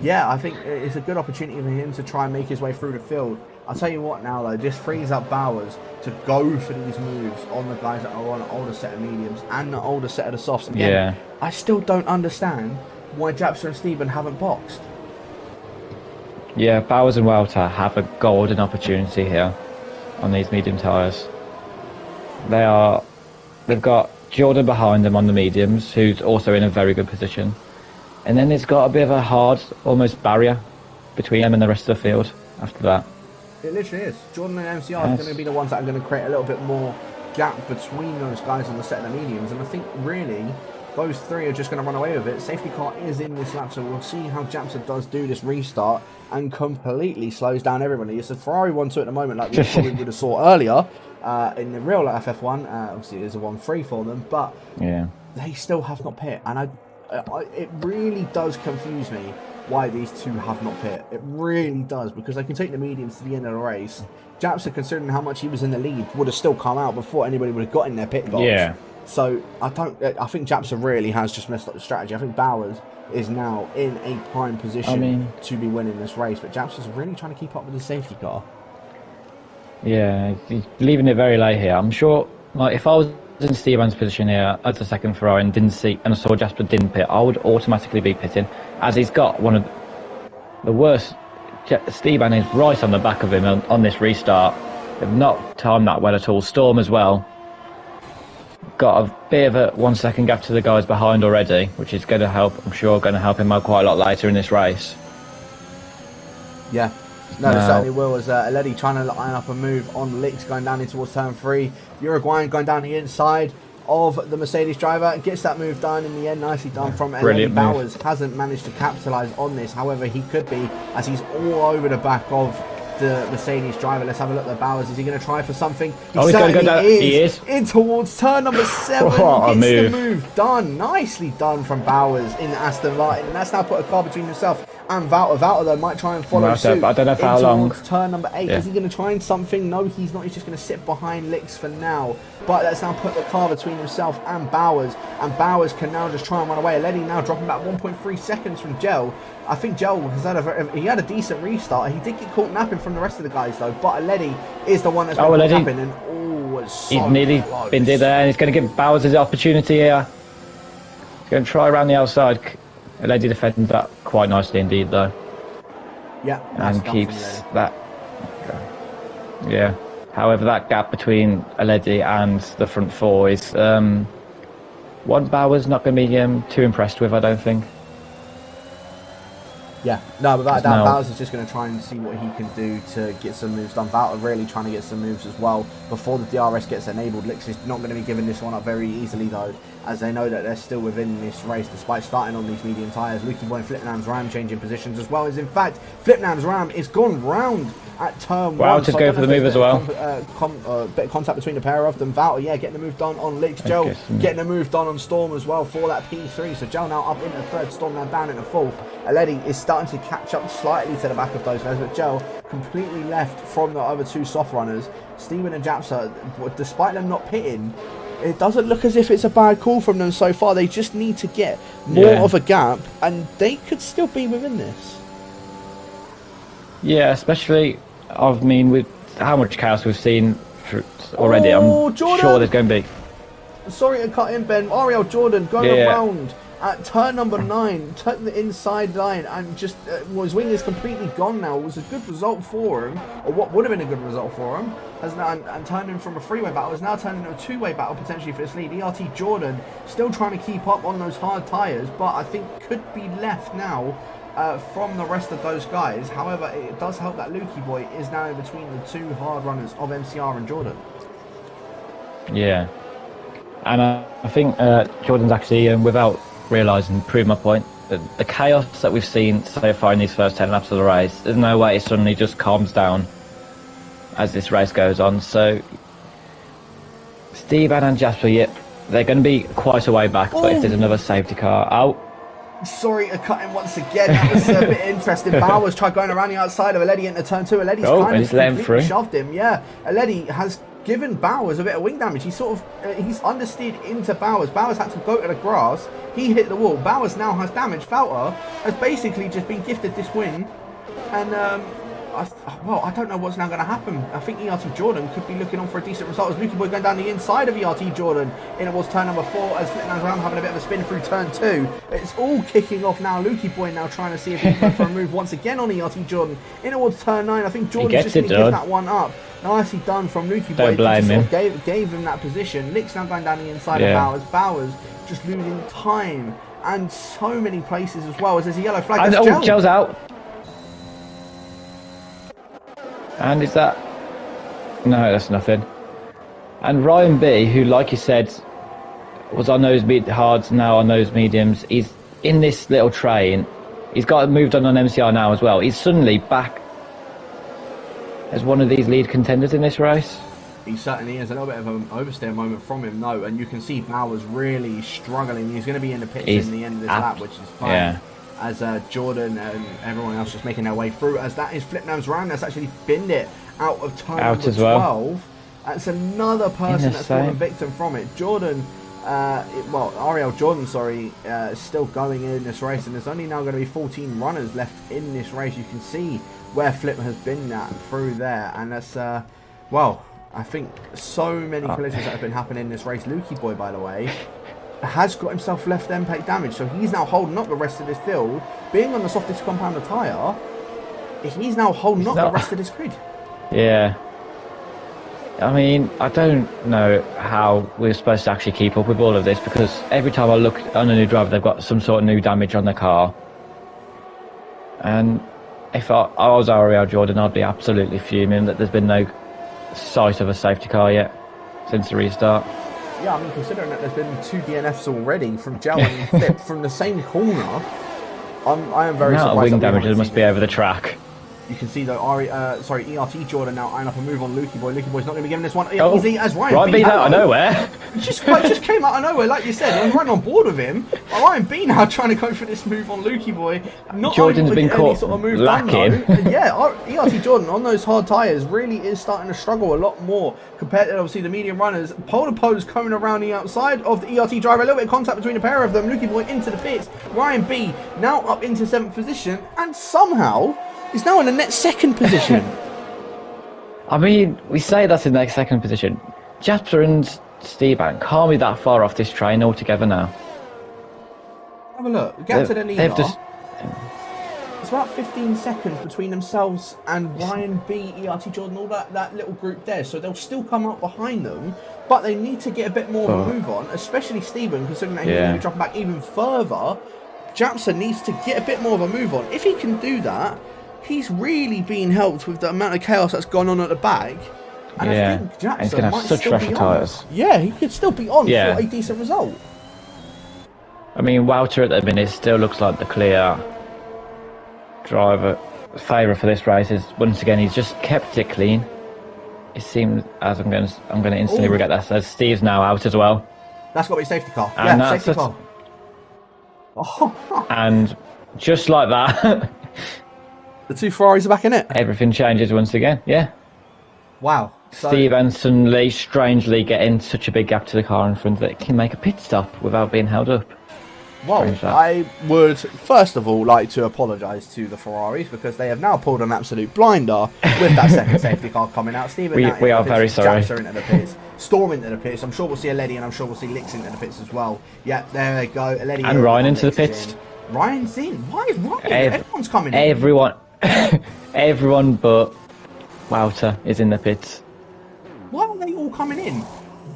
yeah, I think it's a good opportunity for him to try and make his way through the field. I'll tell you what now, though, this frees up Bowers to go for these moves on the guys that are on an older set of mediums and the older set of the softs. Again, I still don't understand why Japsa and Steven haven't boxed. Yeah, Bowers and Welter have a golden opportunity here on these medium tyres. They've got Jordan behind them on the mediums, who's also in a very good position. And then there's got a bit of a hard, almost barrier between them and the rest of the field after that. It literally is. Jordan and MCR are going to be the ones that are going to create a little bit more gap between those guys on the set of the mediums. And I think, really, those three are just going to run away with it. Safety car is in this lap, so we'll see how Japsa does do this restart and completely slows down everybody. It's a Ferrari 1-2 at the moment, like we probably would have saw earlier in the real FF1. Obviously, it is a 1-3 for them, but they still have not pit. And it really does confuse me why these two have not pit. It really does, because they can take the mediums to the end of the race. Japsa, considering how much he was in the lead, would have still come out before anybody would have got in their pit box. Yeah. So I think Japsa really has just messed up the strategy. I think Bowers is now in a prime position to be winning this race, but Japsa's really trying to keep up with his safety car. Yeah, he's leaving it very late here. I'm sure, like, if I was in Steven's position here as a second Ferrari and I saw Jasper didn't pit, I would automatically be pitting, as he's got one of the worst. Steven is right on the back of him on this restart. They've not timed that well at all. Storm as well. Got a bit of a 1 second gap to the guys behind already, which is going to help, I'm sure, going to help him out quite a lot later in this race. Yeah. No, it certainly will, as Aledi trying to line up a move on Licks going down in towards turn 3. Uruguayan going down the inside of the Mercedes driver, gets that move done in the end. Nicely done from Aledi. Bowers hasn't managed to capitalise on this, however he could be, as he's all over the back of the Mercedes driver. Let's have a look at Bowers. Is he going to try for something? He's going to go down. He is. In towards turn number 7. Gets the move done. Nicely done from Bowers in Aston Martin. And that's now put a car between himself and Valter. Valter, though, might try and follow suit. But I don't know for how long. Turn number 8. Is he going to try and something? No, he's not. He's just going to sit behind Licks for now. But that's now put the car between himself and Bowers. And Bowers can now just try and run away. Aledi now dropping back 1.3 seconds from Gel. I think Gel has had a decent restart. He did get caught napping from the rest of the guys, though. But Aledi is the one that's been caught napping. And it's so he's nearly been there, and he's going to give Bowers his opportunity here. He's going to try around the outside. Aledi defends that quite nicely indeed, though. Yeah, and keeps that. Okay. Yeah. However, that gap between Aledi and the front four is one Bauer's not going to be too impressed with, I don't think. Yeah, no, but that No. Bowers is just going to try and see what he can do to get some moves done. Bowser really trying to get some moves as well before the DRS gets enabled. Licks is not going to be giving this one up very easily though, as they know that they're still within this race despite starting on these medium tyres. Lukey Boy and Flipnam's Ram changing positions as well, as in fact Flipnam's Ram is gone round at turn Wow, one. just I go don't for know the if move there's as well. bit of contact between the pair of them. Valter, yeah, getting the move done on Licks. Joe Okay, so- getting the move done on Storm as well for that P3. So Joe now up in the third, Storm now down in the fourth. Aledi is starting to catch up slightly to the back of those guys, but Joe completely left from the other two soft runners. Steven and Japsa, despite them not pitting, it doesn't look as if it's a bad call from them so far. They just need to get more of a gap, and they could still be within this. Yeah, especially, I mean, with how much chaos we've seen already, I'm Jordan! sure there's going to be. Sorry to cut in, Ben. Ariel Jordan going Yeah. around at turn number 9, took the inside line, and just his wing is completely gone now. It was a good result for him, or what would have been a good result for him, has now and turning from a freeway battle is now turning into a two-way battle potentially for this lead. ERT Jordan still trying to keep up on those hard tyres, but I think could be left now from the rest of those guys. However, it does help that Lukey Boy is now in between the two hard runners of MCR and Jordan. Yeah. And I think Jordan's actually, without realising, proved my point. The chaos that we've seen so far in these first 10 laps of the race, there's no way it suddenly just calms down as this race goes on. So, Steve and Jasper, yep, they're going to be quite a way back, but if there's another safety car out, Sorry to cut in once again. That was a bit interesting. Bowers tried going around the outside of Aledi into turn 2. Aledi's and kind he's of let him completely through. shoved him. Yeah, Aledi has given Bowers a bit of wing damage. He's sort of he's understeered into Bowers. Bowers had to go to the grass. He hit the wall. Bowers now has damage. Valter has basically just been gifted this win, and I don't know what's now going to happen. I think ERT Jordan could be looking on for a decent result as Lukey Boy going down the inside of ERT Jordan in towards turn number 4 as Flipman's Ram having a bit of a spin through turn 2. It's all kicking off now. Lukey Boy now trying to see if he can go for a move once again on ERT Jordan in towards turn 9. I think Jordan's just going to give that one up. Nicely done from Lukey Boy. Don't blame him. Sort of gave him that position. Lick's now going down the inside of Bowers. Bowers just losing time and so many places as well as there's a yellow flag. and That's Joe's out. And is that... No, that's nothing. And Ryan B, who, like you said, was on those hards, now on those mediums, he's in this little train. He's got moved on MCR now as well. He's suddenly back as one of these lead contenders in this race. He certainly is. A little bit of an oversteer moment from him, though, and you can see Bowers really struggling. He's going to be in the pits in the end of this lap, which is fine. Yeah. As Jordan and everyone else just making their way through, as that is Flipnam's round. That's actually binned it out of turn number 12. Well. That's another person that's fallen victim from it. Jordan, Ariel Jordan, is still going in this race, and there's only now going to be 14 runners left in this race. You can see where Flip has been at through there, and that's, I think so many collisions that have been happening in this race. Lukey Boy, by the way, has got himself left impact damage, so he's now holding up the rest of this field. Being on the softest compounder tyre, he's now holding up the rest of this grid. Yeah. I mean, I don't know how we're supposed to actually keep up with all of this, because every time I look on a new driver, they've got some sort of new damage on the car. And if I was Ariel Jordan, I'd be absolutely fuming that there's been no sight of a safety car yet since the restart. Yeah, I mean, considering that there's been 2 DNFs already from Joe and Flip from the same corner, I am very surprised. Wing damage there must be over the track. You can see though, ERT Jordan now eyeing up a move on Lukey Boy. Lukey Boy's not going to be giving this one easy as Ryan B. out of nowhere. just came out of nowhere, like you said. I was right on board with him. Ryan B now trying to go for this move on Lukey Boy. Not Jordan's been caught any sort of move lacking. Done, yeah, ERT Jordan on those hard tyres really is starting to struggle a lot more compared to obviously the medium runners. Pole to pose coming around the outside of the ERT driver. A little bit of contact between the pair of them. Lukey Boy into the pits. Ryan B now up into 7th position, and somehow he's now in the net 2nd position. I mean, we say that's in their 2nd position. Jasper and Steban can't be that far off this train altogether now. Have a look. Get to the leader. it's about 15 seconds between themselves and Ryan B, ERT Jordan, all that little group there. So they'll still come up behind them, but they need to get a bit more of a move on, especially Stephen, considering that he's going to be dropping back even further. Japsa needs to get a bit more of a move on. If he can do that, he's really being helped with the amount of chaos that's gone on at the back. And I think Japsa might still be on. Yeah, he could still be on for a decent result. I mean, Walter at the minute still looks like the clear driver favourite for this race. Is once again he's just kept it clean. It seems as I'm going to instantly regret that. So Steve's now out as well. That's got to be safety car. And yeah, safety car. Oh. And just like that, the two Ferraris are back in it. Everything changes once again. Yeah. Wow. So, Steve and Sun Lee strangely getting such a big gap to the car in front that it can make a pit stop without being held up. Well, I would first of all like to apologise to the Ferraris because they have now pulled an absolute blinder with that second safety car coming out. Stephen, we are very sorry. Japsa into the pits, Storm into the pits. I'm sure we'll see a Letty and I'm sure we'll see Licks into the pits as well. Yeah, there they go. And Ryan into the pits. Ryan's in. Why is Ryan? Everyone's coming in. Everyone but Wouter is in the pits. Why are they all coming in?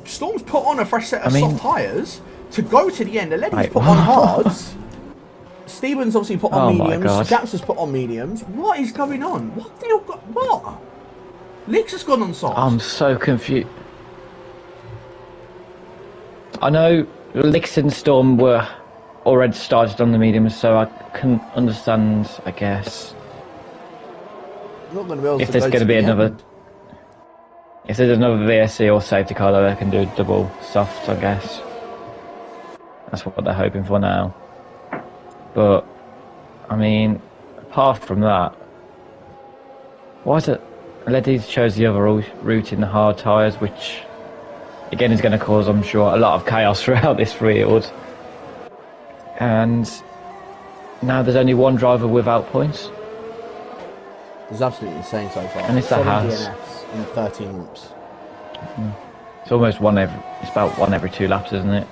Storm's put on a fresh set of soft tyres to go to the end. The Letty's put on hards. Stevens obviously put on mediums. Japsa's put on mediums. What is going on? What they all got? What? Licks has gone on soft. I'm so confused. I know Licks and Storm were already started on the mediums, so I can understand, I guess. Not going to be able if there's going to be another. If there's another VSC or safety car that they can do double soft, I guess. That's what they're hoping for now. But, I mean, apart from that, why is it Letty's chose the other route in the hard tyres, which, again, is going to cause, I'm sure, a lot of chaos throughout this field. And now there's only one driver without points. It's absolutely insane so far. And it's the Haas. In 13 laps. It's almost it's about one every 2 laps, isn't it?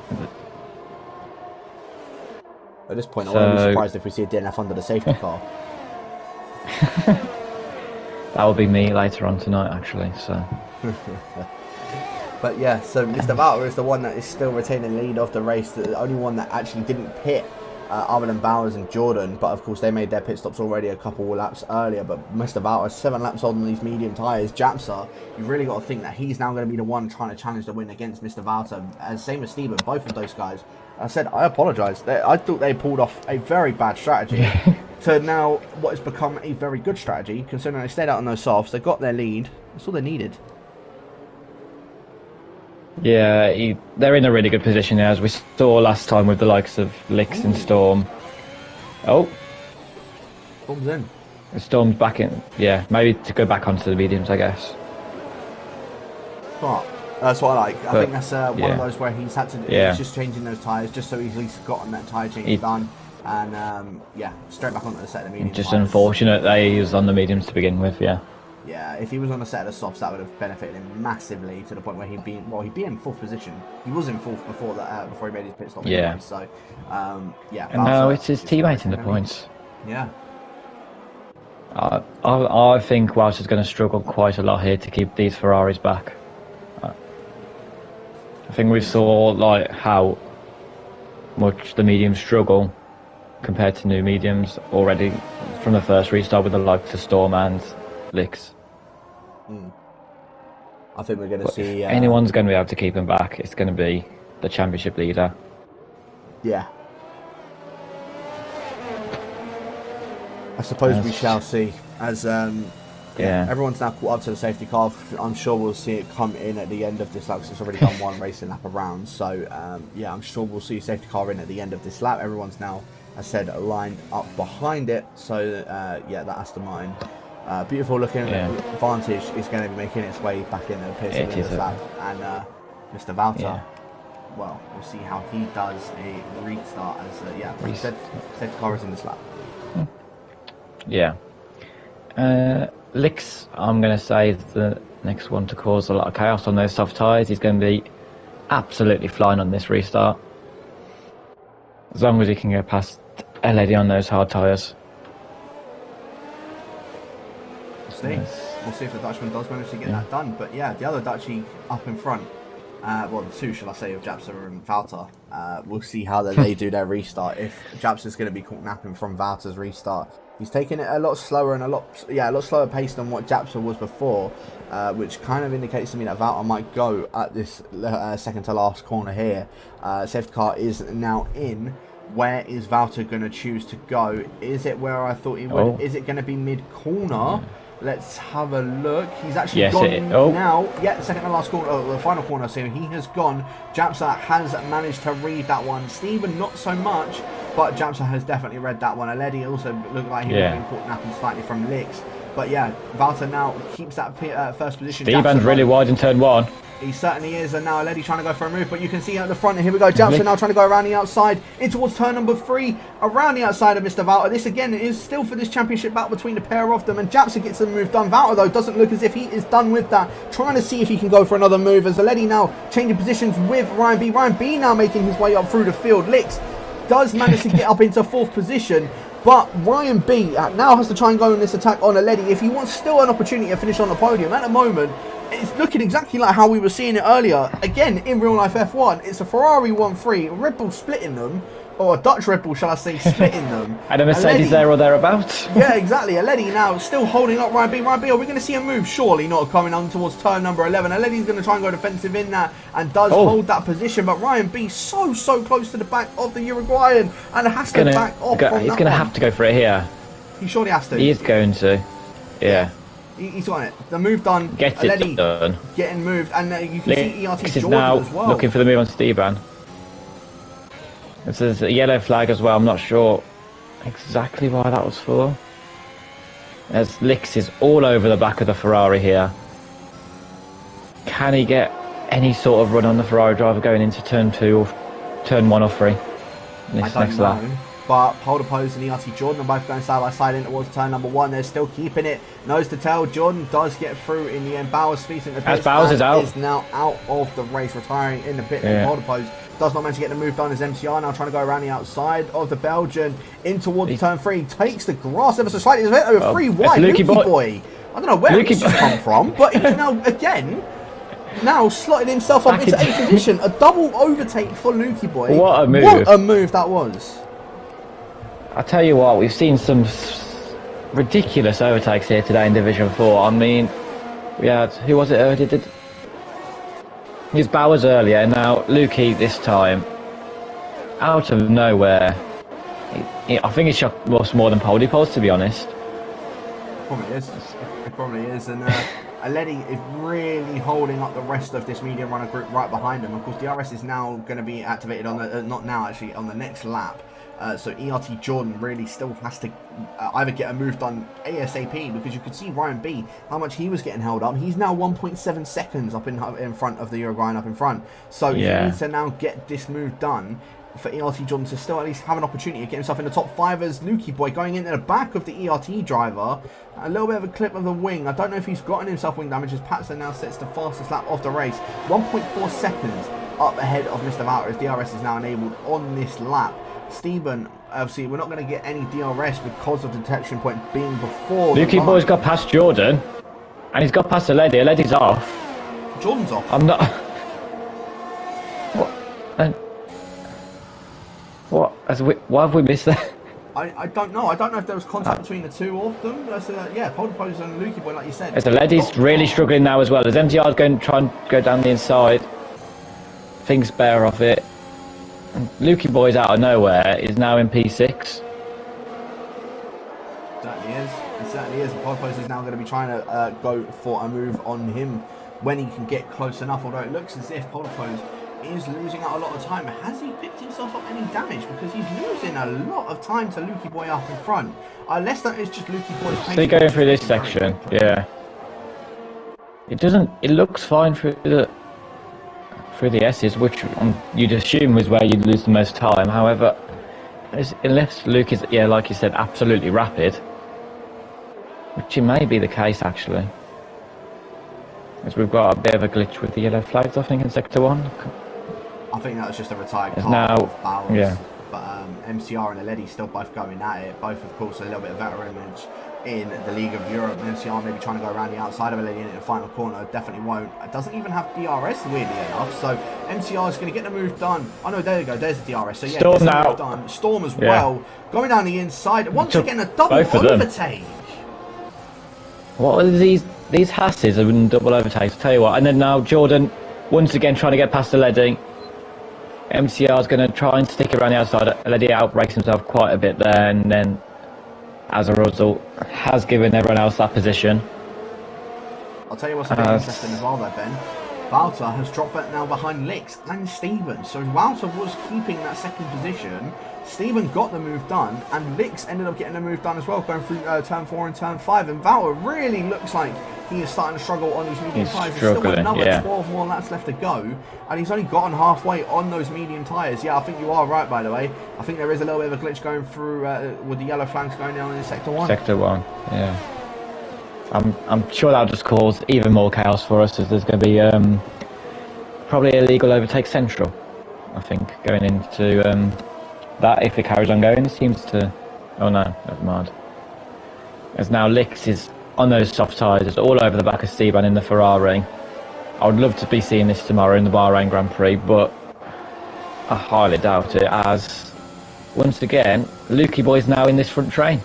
At this point, I wouldn't be surprised if we see a DNF under the safety car. That will be me later on tonight, actually. So. But yeah, so Mr. Valter is the one that is still retaining the lead of the race. The only one that actually didn't pit, other than Bowers and Jordan. But of course, they made their pit stops already a couple of laps earlier. But Mr. Valter, 7 laps on these medium tyres. Japsa, you've really got to think that he's now going to be the one trying to challenge the win against Mr. Valter. As same as Steven, both of those guys. I said, I apologise. I thought they pulled off a very bad strategy to now what has become a very good strategy, considering they stayed out on those softs. They got their lead. That's all they needed. Yeah, they're in a really good position now, as we saw last time with the likes of Licks and Storm. Oh. Storm's in. Storm's back in. Yeah, maybe to go back onto the mediums, I guess. But that's what I like. I think that's one of those where he's had to. He's just changing those tyres just so he's at least gotten that tyre change done. And yeah, straight back onto the set of the mediums. Just unfortunate that he was on the mediums to begin with, yeah. Yeah, if he was on a set of softs, that would have benefited him massively to the point where he'd be in 4th position. He was in 4th before that, before he made his pit stop. Yeah. Anyway, so, yeah. And now it's his teammate in the points. Yeah. I think Welsh is going to struggle quite a lot here to keep these Ferraris back. I think we saw like how much the mediums struggle compared to new mediums already from the first restart with the likes of Storm and Licks. I think we're going to see... If anyone's going to be able to keep him back, it's going to be the championship leader. Yeah. I suppose we shall see. As everyone's now caught up to the safety car. I'm sure we'll see it come in at the end of this lap, because it's already done one racing lap around. So, yeah, I'm sure we'll see a safety car in at the end of this lap. Everyone's now, as I said, lined up behind it. So, yeah, that Aston Martin... beautiful looking Vantage is going to be making its way back in the pits in this lap, and Mr. Valter, well, we'll see how he does a restart as safety car is in this lap. Yeah. Licks, I'm going to say, is the next one to cause a lot of chaos on those soft tyres. He's going to be absolutely flying on this restart, as long as he can get past a lady on those hard tyres. see. Yes. We'll see if the Dutchman does manage to get that done. But yeah, the other Dutchie up in front. Well, the two, shall I say, of Japsa and Valter. We'll see how they do their restart. If Japsa's going to be caught napping from Valter's restart, he's taking it a lot slower and a lot slower pace than what Japsa was before, which kind of indicates to me that Valter might go at this second to last corner here. Safety car is now in. Where is Valter going to choose to go? Is it where I thought he would? Oh. Is it going to be mid-corner? Let's have a look. He's actually gone Oh. now. Yeah, second to last corner, the final corner. So he has gone. Japsa has managed to read that one. Stephen, not so much, but Japsa has definitely read that one. Aledi also looked like he was being caught napping slightly from licks. But yeah, Valter now keeps that first position. Steven's really wide in turn one. He certainly is, and now Aledi trying to go for a move, but you can see at the front, and here we go, Japsa now trying to go around the outside, in towards turn number 3, around the outside of Mr. Valter. This again is still for this championship battle between the pair of them, and Japsa gets the move done. Valter though doesn't look as if he is done with that, trying to see if he can go for another move, as Aledi now changing positions with Ryan B. Ryan B now making his way up through the field. Licks does manage to get up into 4th position, but Ryan B now has to try and go in this attack on Aledi if he wants still an opportunity to finish on the podium. At the moment, it's looking exactly like how we were seeing it earlier. Again, in real life F1, it's a Ferrari 1-3, Red Bull splitting them, or a Dutch Red Bull, shall I say, splitting them. And a Mercedes there or thereabouts. Yeah, exactly. Aledi now still holding up Ryan B. Ryan B, are we going to see a move? Surely not, coming on towards turn number 11. Aledi's going to try and go defensive in that and does hold that position, but Ryan B so close to the back of the Uruguayan and has to back off from He's going to have to go for it here. He surely has to. He is going to. Yeah. He's got it. The move done. Get it done. Getting moved, and you can see ERT is Jordan now as well. looking for the move on Steban. This is a yellow flag as well. I'm not sure exactly why that was for. As Licks is all over the back of the Ferrari here. Can he get any sort of run on the Ferrari driver going into turn 2 or turn 1 or 3 in this next lap? But Polder Pose and ERT Jordan are both going side by side in towards turn number 1. They're still keeping it nose to tail. Jordan does get through in the end. Bowers speaks into the pits. As Bowers is out. Is now out of the race, retiring in the pit. Yeah. Polder Pose does not manage to get the move done as MCR now trying to go around the outside of the Belgian in towards turn 3. Takes the grass ever so slightly. There's over 3 wide. Lukey boy. I don't know where he's come from, but he's now again. Now slotted himself up into 8th position. A double overtake for Lukey boy. What a move. What a move that was. I tell you what, we've seen some ridiculous overtakes here today in Division 4. I mean, we had, who was it earlier? It was Bowers earlier, now Lukey this time. Out of nowhere. I think it's lost more than Poldy Poles, to be honest. Probably is. It probably is. And Aledi is really holding up the rest of this medium runner group right behind him. Of course, DRS is now going to be activated on the, not now actually, on the next lap. So ERT Jordan really still has to either get a move done ASAP, because you could see Ryan B, how much he was getting held up. He's now 1.7 seconds up in front of the Uruguayan up in front. So he needs to now get this move done for ERT Jordan to still at least have an opportunity to get himself in the top 5 as Lukey boy going into the back of the ERT driver. A little bit of a clip of the wing. I don't know if he's gotten himself wing damage as Patson now sets the fastest lap of the race. 1.4 seconds up ahead of Mr. Valter as DRS is now enabled on this lap. Stephen, obviously, we're not going to get any DRS because of the detection point being before. Lukey boy's got past Jordan, and he's got past Aledi. Aledi's off. Jordan's off. I'm not. What? And what? Why have we missed that? I don't know. I don't know if there was contact between the two of them. Yeah, Polder Pose and Lukey boy, like you said. As Aledi's really struggling now as well. As MTR's going to try and go down the inside. Things bear off it. Lukey boy's out of nowhere is now in P6. Certainly is. It certainly is. Polder Pose is now going to be trying to go for a move on him when he can get close enough. Although it looks as if Polder Pose is losing out a lot of time. Has he picked himself up any damage? Because he's losing a lot of time to Lukey boy up in front. Unless that is just Lukey boy's pace. So going through this section, yeah. It doesn't. It looks fine through the S's, which you'd assume was where you'd lose the most time. However, unless Luke is, yeah, like you said, absolutely rapid, which it may be the case actually, as we've got a bit of a glitch with the yellow flags, I think, in Sector 1. I think that was just a retired car now, of Bowers. yeah. But MCR and Aledi still both going at it. Both, of course, a little bit of veteranage in the League of Europe. And MCR maybe trying to go around the outside of Aledi in the final corner. Definitely won't. It doesn't even have DRS, weirdly enough. So MCR is going to get the move done. Oh no, there you go. There's the DRS. So yeah, Storm gets the now. move done. Storm as well. Going down the inside. Once Took again, a double both of them. overtake. What are these Hasses have been double overtakes? I'll tell you what. And then now Jordan once again trying to get past Aledi. MCR is going to try and stick around the outside. Aledi outbreaks himself quite a bit there, and then as a result has given everyone else that position. I'll tell you what's a bit interesting as well there, Ben. Wouter has dropped back now behind Lix and Steven. So Wouter was keeping that second position. Steven got the move done, and Lix ended up getting the move done as well, going through turn 4 and turn 5. And Wouter really looks like he is starting to struggle on these medium tyres. There's still another 12 more laps left to go, and he's only gotten halfway on those medium tyres. Yeah, I think you are right, by the way. I think there is a little bit of a glitch going through with the yellow flags going down in Sector 1. Sector 1, yeah. I'm sure that'll just cause even more chaos for us, as there's going to be probably a legal overtake central, I think, going into that if it carries on going. It seems to... Oh no, never mind. As now Lix is on those soft tyres all over the back of Esteban in the Ferrari. I would love to be seeing this tomorrow in the Bahrain Grand Prix, but I highly doubt it, as once again Lukey Boy's now in this front train.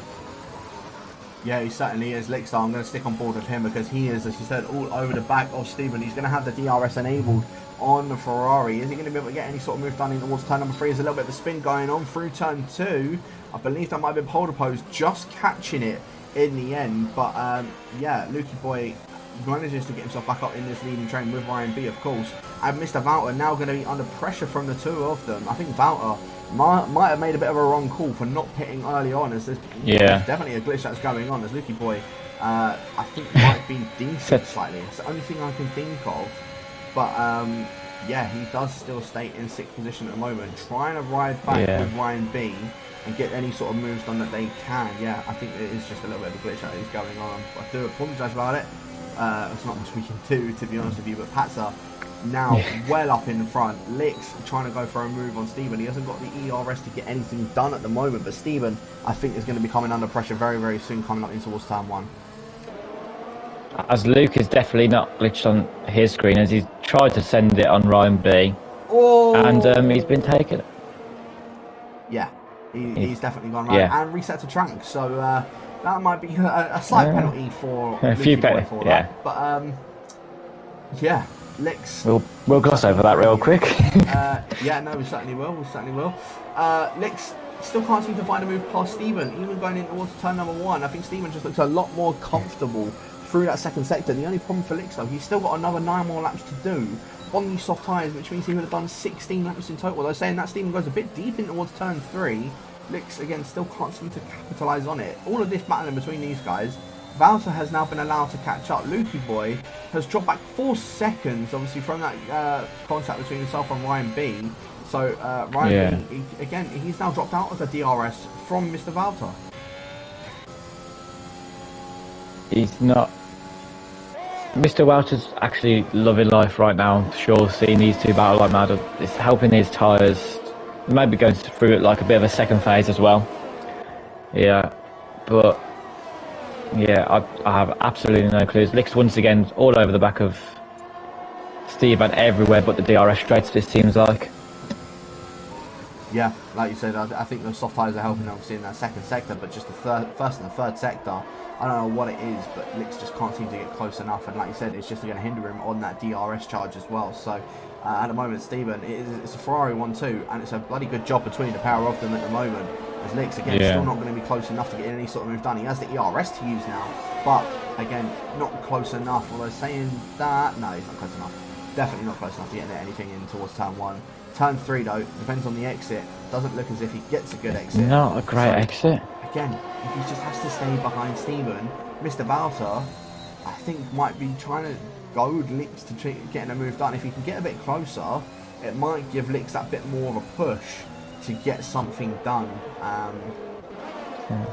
Yeah, he certainly is. Lixar, I'm going to stick on board with him because he is, as you said, all over the back of Steven. He's going to have the DRS enabled on the Ferrari. Is he going to be able to get any sort of move done in towards turn number 3? There's a little bit of a spin going on through turn 2. I believe that might have been Polder Pose just catching it in the end. But yeah, Lukey Boy manages to get himself back up in this leading train with Ryan B, of course. And Mr. Wouter now going to be under pressure from the two of them. I think Wouter might have made a bit of a wrong call for not pitting early on, as there's definitely a glitch that's going on, as Lukey Boy I think might be decent slightly. It's the only thing I can think of. But yeah, he does still stay in 6th position at the moment, trying to ride back with Ryan B and get any sort of moves done that they can. Yeah, I think it is just a little bit of a glitch that is going on. I do apologise about it. It's not much we can do, to be honest with you, but Patzer now well up in front. Lix trying to go for a move on Steven. He hasn't got the ERS to get anything done at the moment, but Steven, I think, is going to be coming under pressure very, very soon, coming up in towards turn 1. As Luke is definitely not glitched on his screen, as he's tried to send it on Ryan B. Oh! And he's been taken. Yeah, he's definitely gone right and reset to Trank. So that might be a slight penalty for a few penalties for that. But yeah, Lix. We'll gloss over that real quick. Yeah, no, we certainly will. We certainly will. Lix still can't seem to find a move past Steven, even going in towards turn number 1. I think Steven just looks a lot more comfortable through that second sector. The only problem for Lix, though, he's still got another 9 more laps to do on these soft tyres, which means he would have done 16 laps in total. Though saying that, Steven goes a bit deep in towards turn 3. Lix, again, still can't seem to capitalise on it. All of this battling between these guys. Wouter has now been allowed to catch up. Lukey Boy has dropped back 4 seconds, obviously, from that contact between himself and Ryan B. So, Ryan B, again, he's now dropped out of the DRS from Mr. Wouter. He's not... Mr. Wouter's actually loving life right now, I'm sure, seeing these two battle like mad. It's helping his tyres. Maybe going through it like a bit of a second phase as well. Yeah, but... Yeah, I have absolutely no clues. Lix once again all over the back of Steve and everywhere but the DRS straights, it seems like. Yeah, like you said, I think the soft tyres are helping obviously in that second sector, but just the first and the third sector, I don't know what it is, but Lix just can't seem to get close enough, and like you said, it's just going to hinder him on that DRS charge as well. So at the moment, Steven, it's a Ferrari 1-2, and it's a bloody good job between the pair of them at the moment. As Lix, again, still not going to be close enough to get any sort of move done. He has the ERS to use now, but again, not close enough. Although saying that, no, he's not close enough. Definitely not close enough to get anything in towards turn 1. Turn 3, though, depends on the exit. Doesn't look as if he gets a good exit. Not a great exit. Again, if he just has to stay behind Steven, Mr. Wouter, I think, might be trying to goad Lix to getting a move done. If he can get a bit closer, it might give Lix that bit more of a push to get something done.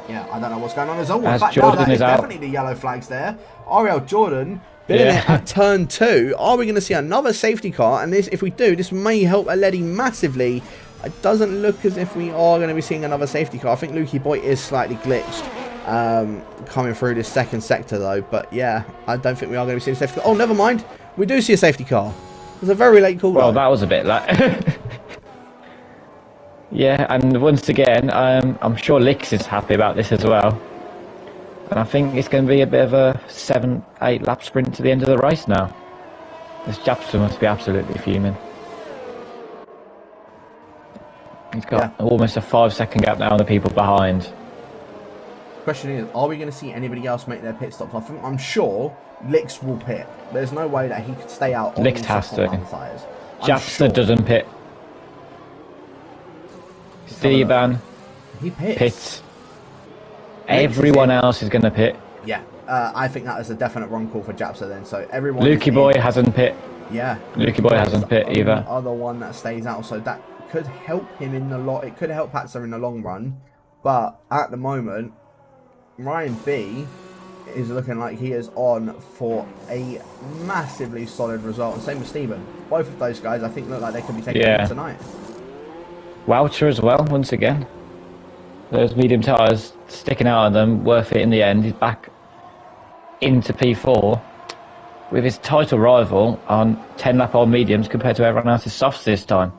Yeah, I don't know what's going on as well. In fact, Jordan that is out. definitely the yellow flags there. Ariel Jordan been in it at turn 2. Are we going to see another safety car? And this, if we do, this may help Aledi massively. It doesn't look as if we are going to be seeing another safety car. I think Lukey Boy is slightly glitched. coming through this second sector though. But yeah, I don't think we are going to be seeing a safety car. Oh, never mind. We do see a safety car. It was a very late call. Well, though. that was a bit like. Yeah, and once again, I'm sure Lix is happy about this as well. And I think it's going to be a bit of a 7-8 lap sprint to the end of the race now. This Japster must be absolutely fuming. He's got almost a 5-second gap now on the people behind. Question is, are we going to see anybody else make their pit stops? I'm sure Lix will pit. There's no way that he could stay out on Lix these has to. tires. Japster doesn't pit. Steban He pits. pits. Everyone else is going to pit. Yeah, I think that is a definite wrong call for Japster then. So everyone. Lukey Boy hasn't pit. Yeah. Lukey Boy hasn't pit either. Other one that stays out, so that could help him in the lot. It could help Patzer in the long run, but at the moment, Ryan B is looking like he is on for a massively solid result. And same with Steven. Both of those guys, I think, look like they could be taking it tonight. Woucher as well, once again. Those medium tyres sticking out of them, worth it in the end. He's back into P4 with his title rival on 10 lap old mediums compared to everyone else's softs this time.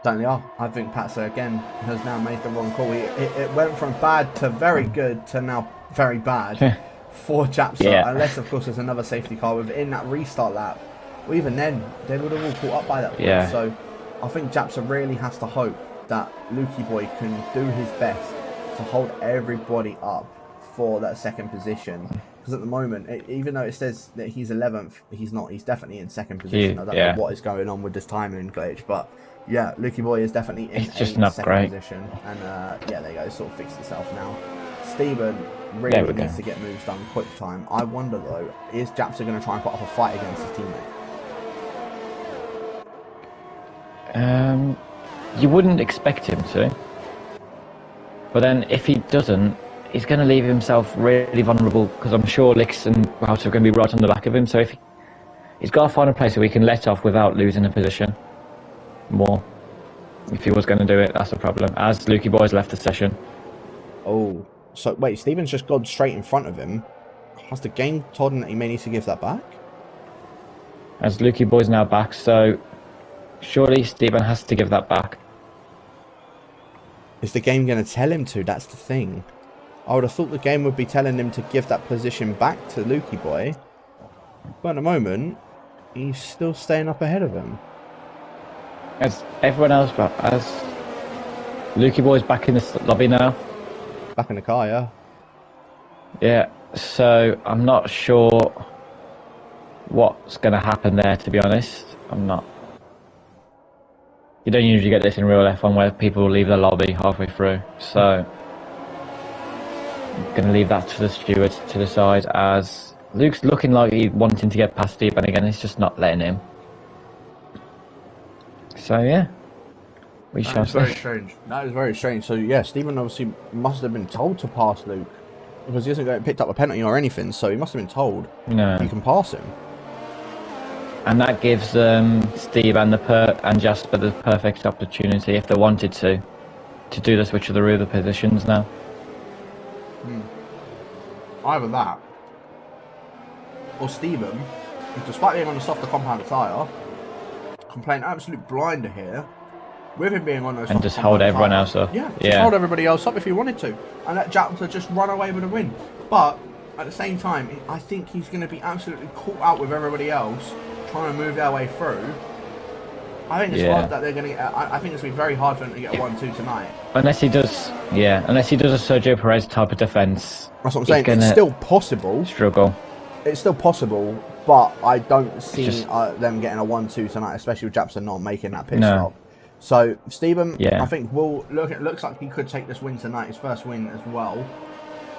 Certainly are. I think Patzer again has now made the wrong call. It went from bad to very good to now very bad for Japster, unless of course there's another safety car within that restart lap. Well, even then, they would have all caught up by that point. Yeah. So I think Japster really has to hope that Lukey Boy can do his best to hold everybody up for that second position. Because at the moment, even though it says that he's 11th, he's not. He's definitely in second position. I don't know what is going on with this timing glitch, but yeah, Lukey Boy is definitely in second position. And yeah, there you go. It sort of fixed itself now. Steven really needs to get moves done quick time. I wonder though, is Japster going to try and put up a fight against his teammate? You wouldn't expect him to. But then if he doesn't, he's going to leave himself really vulnerable, because I'm sure Lix and Wouter are going to be right on the back of him. So if he's got to find a place where he can let off without losing a position more. If he was going to do it, that's the problem. As Lukey Boy's left the session. Oh, so wait, Steven's just gone straight in front of him. Has the game told him that he may need to give that back? As Lukey Boy's now back, so surely Steven has to give that back. Is the game going to tell him to? That's the thing. I would have thought the game would be telling him to give that position back to Lukey Boy. But at the moment, he's still staying up ahead of him. As everyone else, but as Lukey Boy's back in the lobby now. Back in the car, yeah. Yeah, so I'm not sure what's going to happen there, to be honest. I'm not. You don't usually get this in real F1 where people leave the lobby halfway through. So I'm going to leave that to the stewards to decide, as Luke's looking like he's wanting to get past Steve, and again, he's just not letting him. So yeah, we shall see. Very strange. That is very strange. So yeah, Stephen obviously must have been told to pass Luke, because he hasn't picked up a penalty or anything. So he must have been told you can pass him. And that gives Steve and Jasper the perfect opportunity, if they wanted to do the switch of the rear positions now. Either that, or Steven, despite being on a softer compound tyre, can play an absolute blinder here, with him being on those. And just hold everyone else up. Yeah, just hold everybody else up if he wanted to, and let Japster just run away with a win. But at the same time, I think he's going to be absolutely caught out with everybody else trying to move their way through. I think it's hard that they're going to get. I think it's going to be very hard for them to get 1-2 tonight. Unless he does, unless he does a Sergio Perez type of defence. That's what I'm saying. It's still possible. Struggle. It's still possible, but I don't see them getting a 1-2 tonight, especially with Japster not making that pit stop. So Steven, I think will look. It looks like he could take this win tonight, his first win as well.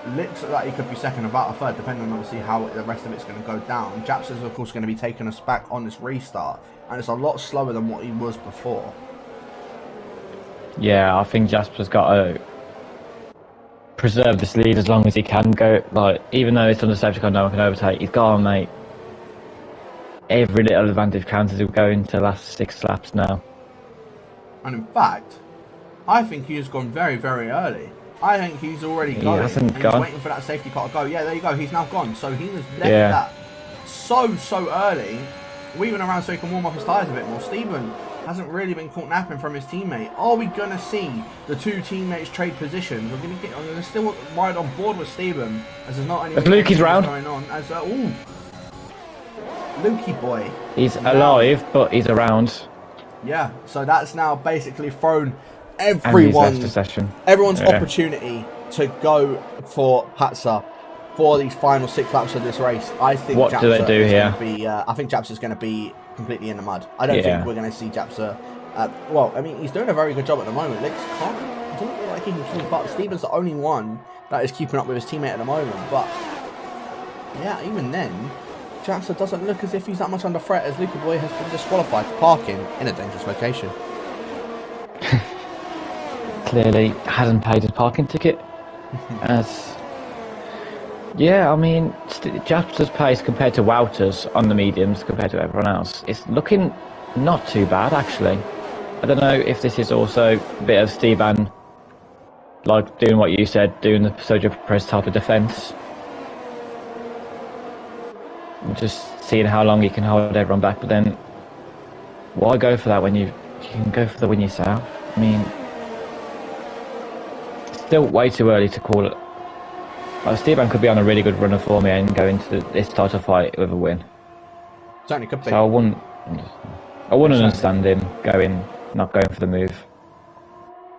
Looks like he could be second, about a third, depending on obviously how the rest of it's going to go down. Japster's of course going to be taking us back on this restart, and it's a lot slower than what he was before. Yeah, I think Jasper's got to preserve this lead as long as he can. Go, like, even though it's on the safety car, no one can overtake. He's got to make every little advantage count as we go into the last 6 laps now. And in fact, I think he has gone very, very early. I think he's already He going. hasn't and gone. He's waiting for that safety car to go. Yeah, there you go. He's now gone. So he was left Yeah. that so early, weaving around so he can warm up his tyres a bit more. Stephen hasn't really been caught napping from his teammate. Are we going to see the two teammates trade positions? I'm going to still ride on board with Stephen, as there's not any As Lukey's round. going on. As ooh, Lukey boy. He's alive, but he's around. Yeah, so that's now basically thrown And he's left everyone's the session. Yeah. Opportunity to go for Patsa for these final 6 laps of this race. I think What do they Japsa do is here? gonna be, I think Japsa's going to be completely in the mud. I don't think we're going to see Japsa. Well, I mean, he's doing a very good job at the moment. Lex doesn't look like he can keep up. Stephen's the only one that is keeping up with his teammate at the moment. But yeah, even then, Japsa doesn't look as if he's that much under threat, as Luca Boy has been disqualified for parking in a dangerous location. Clearly hasn't paid his parking ticket. Yeah, I mean, Japsa's pace compared to Wouters on the mediums compared to everyone else, it's looking not too bad actually. I don't know if this is also a bit of Stevan, like doing what you said, doing the Sergio Perez type of defence. Just seeing how long he can hold everyone back, but then why go for that when you can go for the win yourself? I mean, still way too early to call it. Stevan could be on a really good run of form here and go into this title fight with a win. Certainly could be. So I wouldn't understand him not going for the move.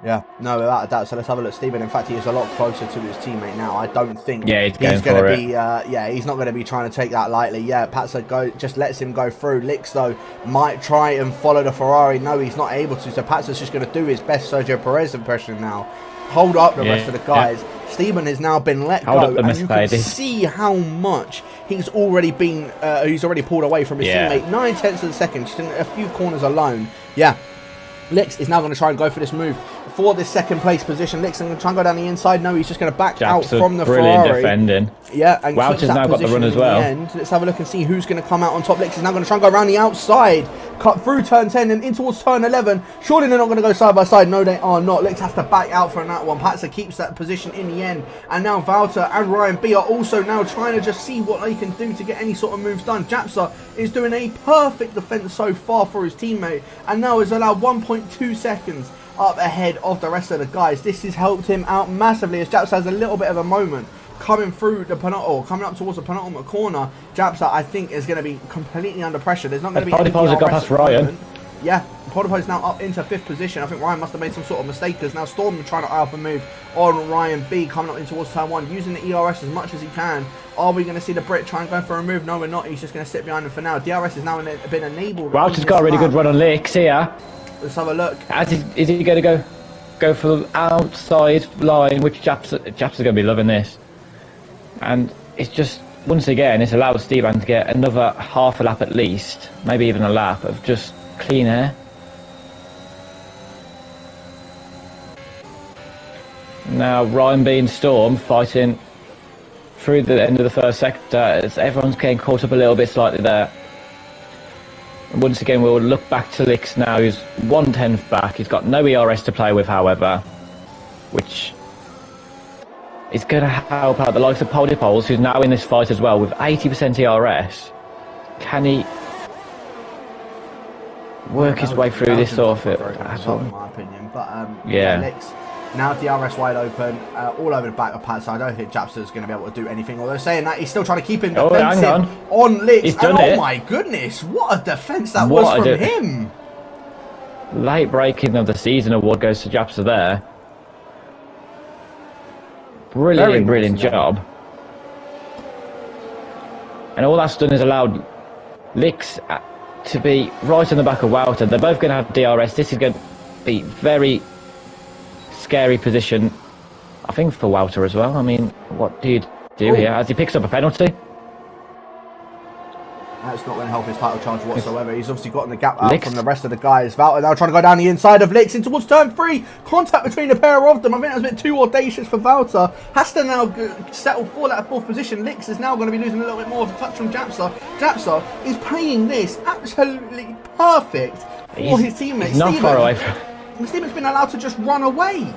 Yeah, no, without a doubt. So let's have a look. Stephen, in fact, he is a lot closer to his teammate now. I don't think he's going for to it. be. He's not going to be trying to take that lightly. Yeah, Patsa just lets him go through. Lix though might try and follow the Ferrari. No, he's not able to. So Patsa's just going to do his best Sergio Perez impression now. Hold up the rest of the guys. Yeah. Stephen has now been let go, and you can see how much he's already been. He's already pulled away from his teammate. 9/10 of a second, just in a few corners alone. Yeah. Lix is now going to try and go for this move for this second place position. Lix is going to try and go down the inside. No, he's just going to back out from the Ferrari. Defending. Yeah, and Wouters now got the run as well. Let's have a look and see who's going to come out on top. Lix is now going to try and go around the outside, cut through turn 10 and in towards turn 11. Surely they're not going to go side by side. No, they are not. Lix has to back out from that one. Patsa keeps that position in the end. And now Wouter and Ryan B are also now trying to just see what they can do to get any sort of moves done. Japsa is doing a perfect defense so far for his teammate, and now has allowed 1.2 seconds up ahead of the rest of the guys. This has helped him out massively, as Japsa has a little bit of a moment coming through the coming up towards the penultimate corner. Japsa, I think, is going to be completely under pressure. There's not going to be any DRS got past Ryan. Yeah, Potipo's now up into 5th position. I think Ryan must have made some sort of mistake, because now Storm trying to up a move on Ryan B, coming up in towards turn 1, using the ERS as much as he can. Are we going to see the Brit try and go for a move? No, we're not. He's just going to sit behind him for now. DRS has now been enabled. Wouters got a really good run on Lix here. Let's have a look. Is he going to go for the outside line, which Japsa's going to be loving this. And it's just, once again, it's allowed Stevan to get another half a lap at least, maybe even a lap of just clean air. Now Ryan B and Storm fighting through the end of the first sector, as everyone's getting caught up a little bit slightly there. And once again, we'll look back to Lix now, who's 1/10 back. He's got no ERS to play with, however, which is going to help out the likes of Polypols, who's now in this fight as well with 80% ERS. Can he work his way through this sort of it at all? In my opinion, but yeah. Lix, now DRS wide open, all over the back of Pat, so I don't think Japsa's going to be able to do anything. Although saying that, he's still trying to keep him defensive on Lix. He's done and it. Oh my goodness, what a defense that was from him! Late breaking of the season award goes to Japsa there. Brilliant job. And all that's done is allowed Lix to be right in the back of Wouter. They're both going to have DRS. This is going to be very scary position, I think, for Wouter as well. I mean, what do you do here as he picks up a penalty? That's not going to help his title charge whatsoever. He's obviously gotten the gap out from the rest of the guys. Wouter now trying to go down the inside of Lix in towards turn 3. Contact between the pair of them. I think that's a bit too audacious for Wouter. Has to now settle for that 4th position. Lix is now going to be losing a little bit more of a touch from Japsa. Japsa is playing this absolutely perfect for his teammates. He's not far away from... Steven's been allowed to just run away.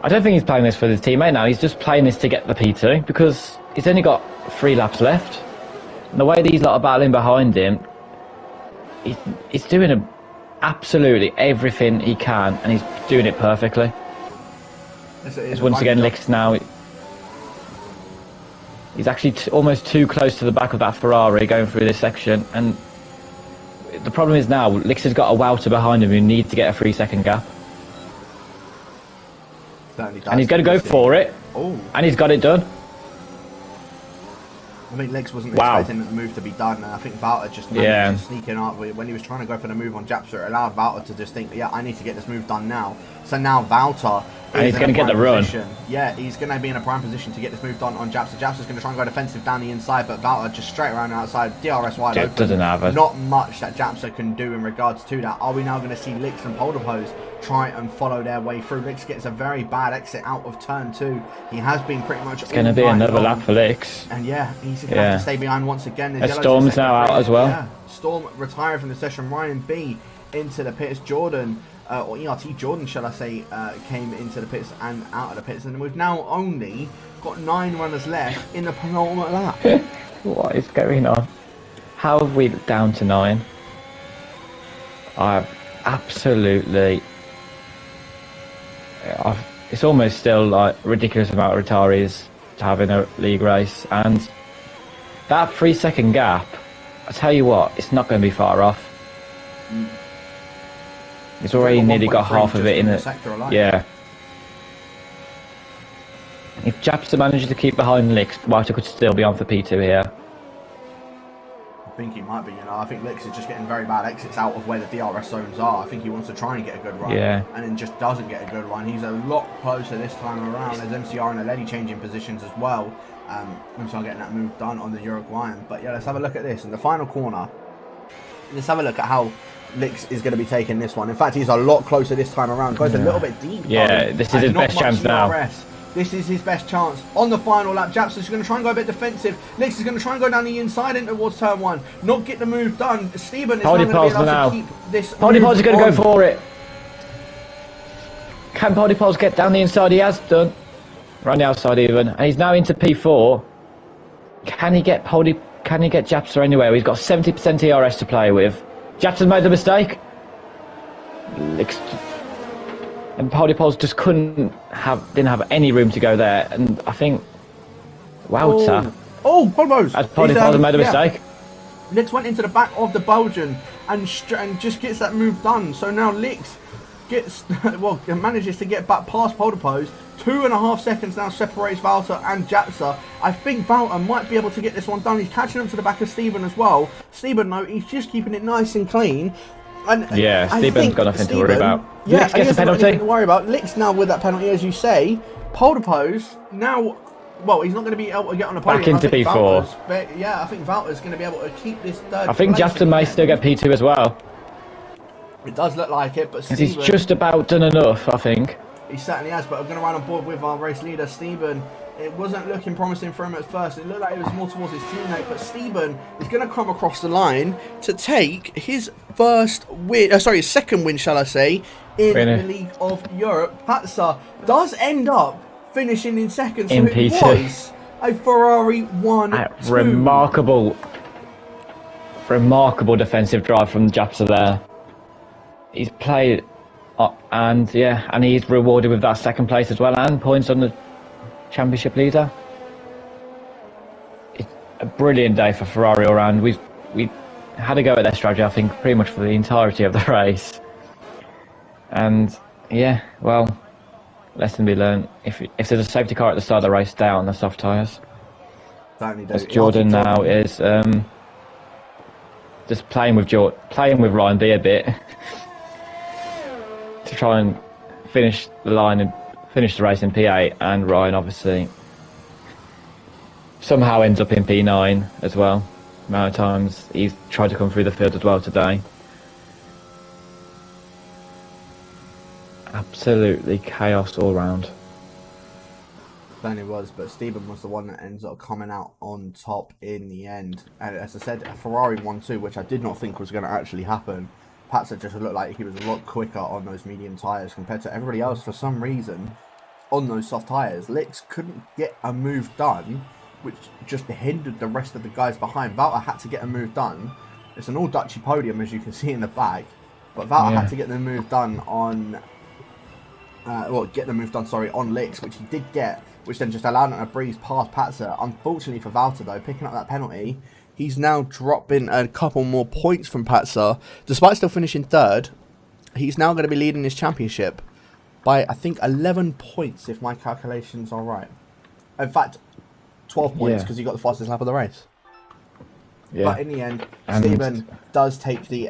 I don't think he's playing this for his teammate now. He's just playing this to get the P2 because he's only got 3 laps left. And the way these lot are battling behind him, he's doing absolutely everything he can, and he's doing it perfectly. It's once again, Licks now. He's actually almost too close to the back of that Ferrari going through this section, and the problem is now Licks has got a Wouter behind him who needs to get a 3-second gap. And he's going to go for it. Oh. And he's got it done. I think Licks wasn't expecting the move to be done, and I think Valter just managed to sneak in up. When he was trying to go for the move on Japster, it allowed Valter to just think, yeah, I need to get this move done now. So now Valter and he's going to get the run. Yeah, he's going to be in a prime position to get this move done on Japster. Japster's going to try and go defensive down the inside, but Valter just straight around the outside. DRS wide open. Doesn't have it. Not much that Japster can do in regards to that. Are we now going to see Licks and Polderpose try and follow their way through? Licks gets a very bad exit out of turn 2. He has been pretty much. It's going to be another lap for Licks. And yeah, he's going to have to stay behind once again. Storm's now out as well. Yeah, Storm retired from the session. Ryan B into the pits. Jordan, or ERT Jordan, shall I say, came into the pits and out of the pits. And we've now only got 9 runners left in the penultimate lap. What is going on? How have we down to 9? It's almost still like ridiculous amount of retirees to have in a league race, and that 3-second gap, I tell you what, it's not going to be far off. It's already nearly got half of it in it. Yeah. If Japster manages to keep behind Licks, Wouter could still be on for P2 here. I think he might be, I think Licks is just getting very bad exits out of where the DRS zones are. I think he wants to try and get a good run, and then just doesn't get a good run. He's a lot closer this time around. There's MCR and Aledi changing positions as well. MCR getting that move done on the Uruguayan. But yeah, let's have a look at this. In the final corner, let's have a look at how Licks is going to be taking this one. In fact, he's a lot closer this time around. Goes a little bit deep. Yeah, this is his best chance now. This is his best chance on the final lap. Japster's going to try and go a bit defensive. Licks is going to try and go down the inside in towards turn 1. Not get the move done. Stephen is going to be able to keep this. Poldypol's is going to go for it. Can Poldypol's get down the inside? He has done. Around the outside even. And he's now into P4. Can he get Japster anywhere? He's got 70% ERS to play with. Japster's made the mistake. And Poldypol's just didn't have any room to go there. And I think Wouter. Poldypol's. Poldypol's made a mistake. Licks went into the back of the Belgian and just gets that move done. So now Licks manages to get back past Poldypol's. 2.5 seconds now separates Valter and Japster. I think Valter might be able to get this one done. He's catching up to the back of Stephen as well. Stephen, though, he's just keeping it nice and clean. And Stephen's got nothing to worry about. Yeah, Licks gets a penalty. Nothing to worry about. Licks now with that penalty, as you say. Polderpose now. Well, he's not going to be able to get on a podium. Back into P4. I think Valter's going to be able to keep this third. I think Japster may still get P2 as well. It does look like it, but he's just about done enough, I think. He certainly has, but I'm going to run on board with our race leader, Stephen. It wasn't looking promising for him at first. It looked like it was more towards his teammate, but Stephen is going to come across the line to take his second win, shall I say, in the League of Europe. Patsa does end up finishing in second, so in it P2. was a Ferrari 1-2. Remarkable defensive drive from Japster there. He's played and he's rewarded with that second place as well and points on the championship leader. It's a brilliant day for Ferrari all round. We had to go at their strategy, I think, pretty much for the entirety of the race. And lesson be learned. If there's a safety car at the start of the race, stay on the soft tyres. As Jordan now is just playing with Ryan B a bit to try and finish the line and finish the race in P8, and Ryan obviously somehow ends up in P9 as well. The amount of times he's tried to come through the field as well today. Absolutely chaos all round. Certainly was, but Stephen was the one that ends up coming out on top in the end. And as I said, a Ferrari 1-2, which I did not think was going to actually happen. Patsa just looked like he was a lot quicker on those medium tyres compared to everybody else for some reason. on those soft tyres. Licks couldn't get a move done, which just hindered the rest of the guys behind. Valtteri had to get a move done. It's an all-Dutchy podium, as you can see in the back, but Valtteri had to get the move done on, on Licks, which he did get, which then just allowed him to breeze past Patzer. Unfortunately for Valtteri, though, picking up that penalty, he's now dropping a couple more points from Patzer. Despite still finishing third, he's now going to be leading his championship by, I think, 11 points, if my calculations are right. In fact, 12 points, because he got the fastest lap of the race. Yeah. But in the end, Stephen does take the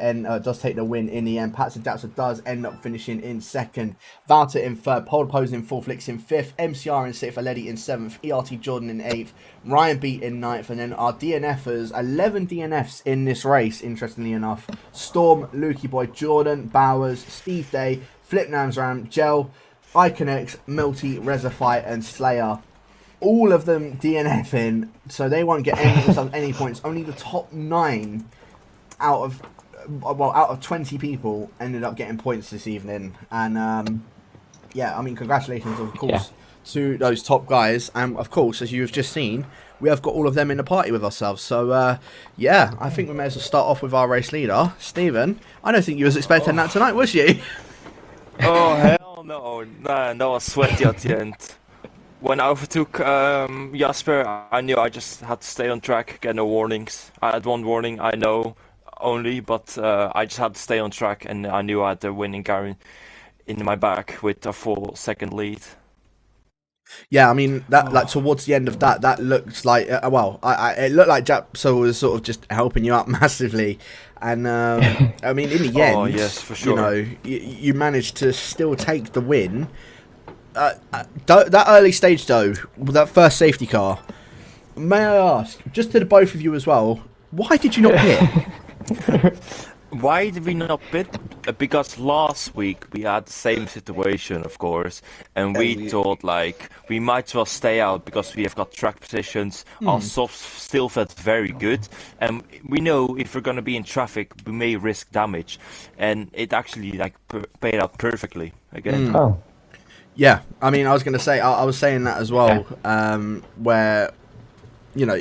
win in the end. Patzer Japsa does end up finishing in second. Valtteri in third. Pole Pose in fourth. Licks in fifth. MCR in sixth. Aledi in seventh. ERT Jordan in eighth. Ryan Beat in ninth. And then our DNFers, 11 DNFs in this race, interestingly enough. Storm, Lukey Boy, Jordan, Bowers, Steve Day, Flip Namsram, Gel, Iconex, Milty, Rezify, and Slayer. All of them DNFing, so they won't get any points. Only the top 9 out of 20 people ended up getting points this evening. And yeah, I mean, congratulations, of course, to those top guys. And of course, as you've just seen, we have got all of them in the party with ourselves. So yeah, I think we may as well start off with our race leader, Stephen. I don't think you was expecting that tonight, was you? Oh hell no! Nah, that was sweaty at the end. When I overtook Jasper, I knew I just had to stay on track, get no warnings. I had one warning, I know, only, but I just had to stay on track, and I knew I had the winning Garen in my back with a full second lead. Yeah, I mean, that like towards the end of that looked like, it looked like Japso was sort of just helping you out massively. And I mean, in the end, yes, for sure. You know, you managed to still take the win. That early stage though, that first safety car, may I ask, just to the both of you as well, why did you not pit? Why did we not pit? Because last week we had the same situation, of course, and we thought like we might as well stay out because we have got track positions. Our softs still felt very good, and we know if we're gonna be in traffic, we may risk damage, and it actually like paid out perfectly again. Oh. Yeah, I mean, I was going to say, I was saying that as well, where, you know,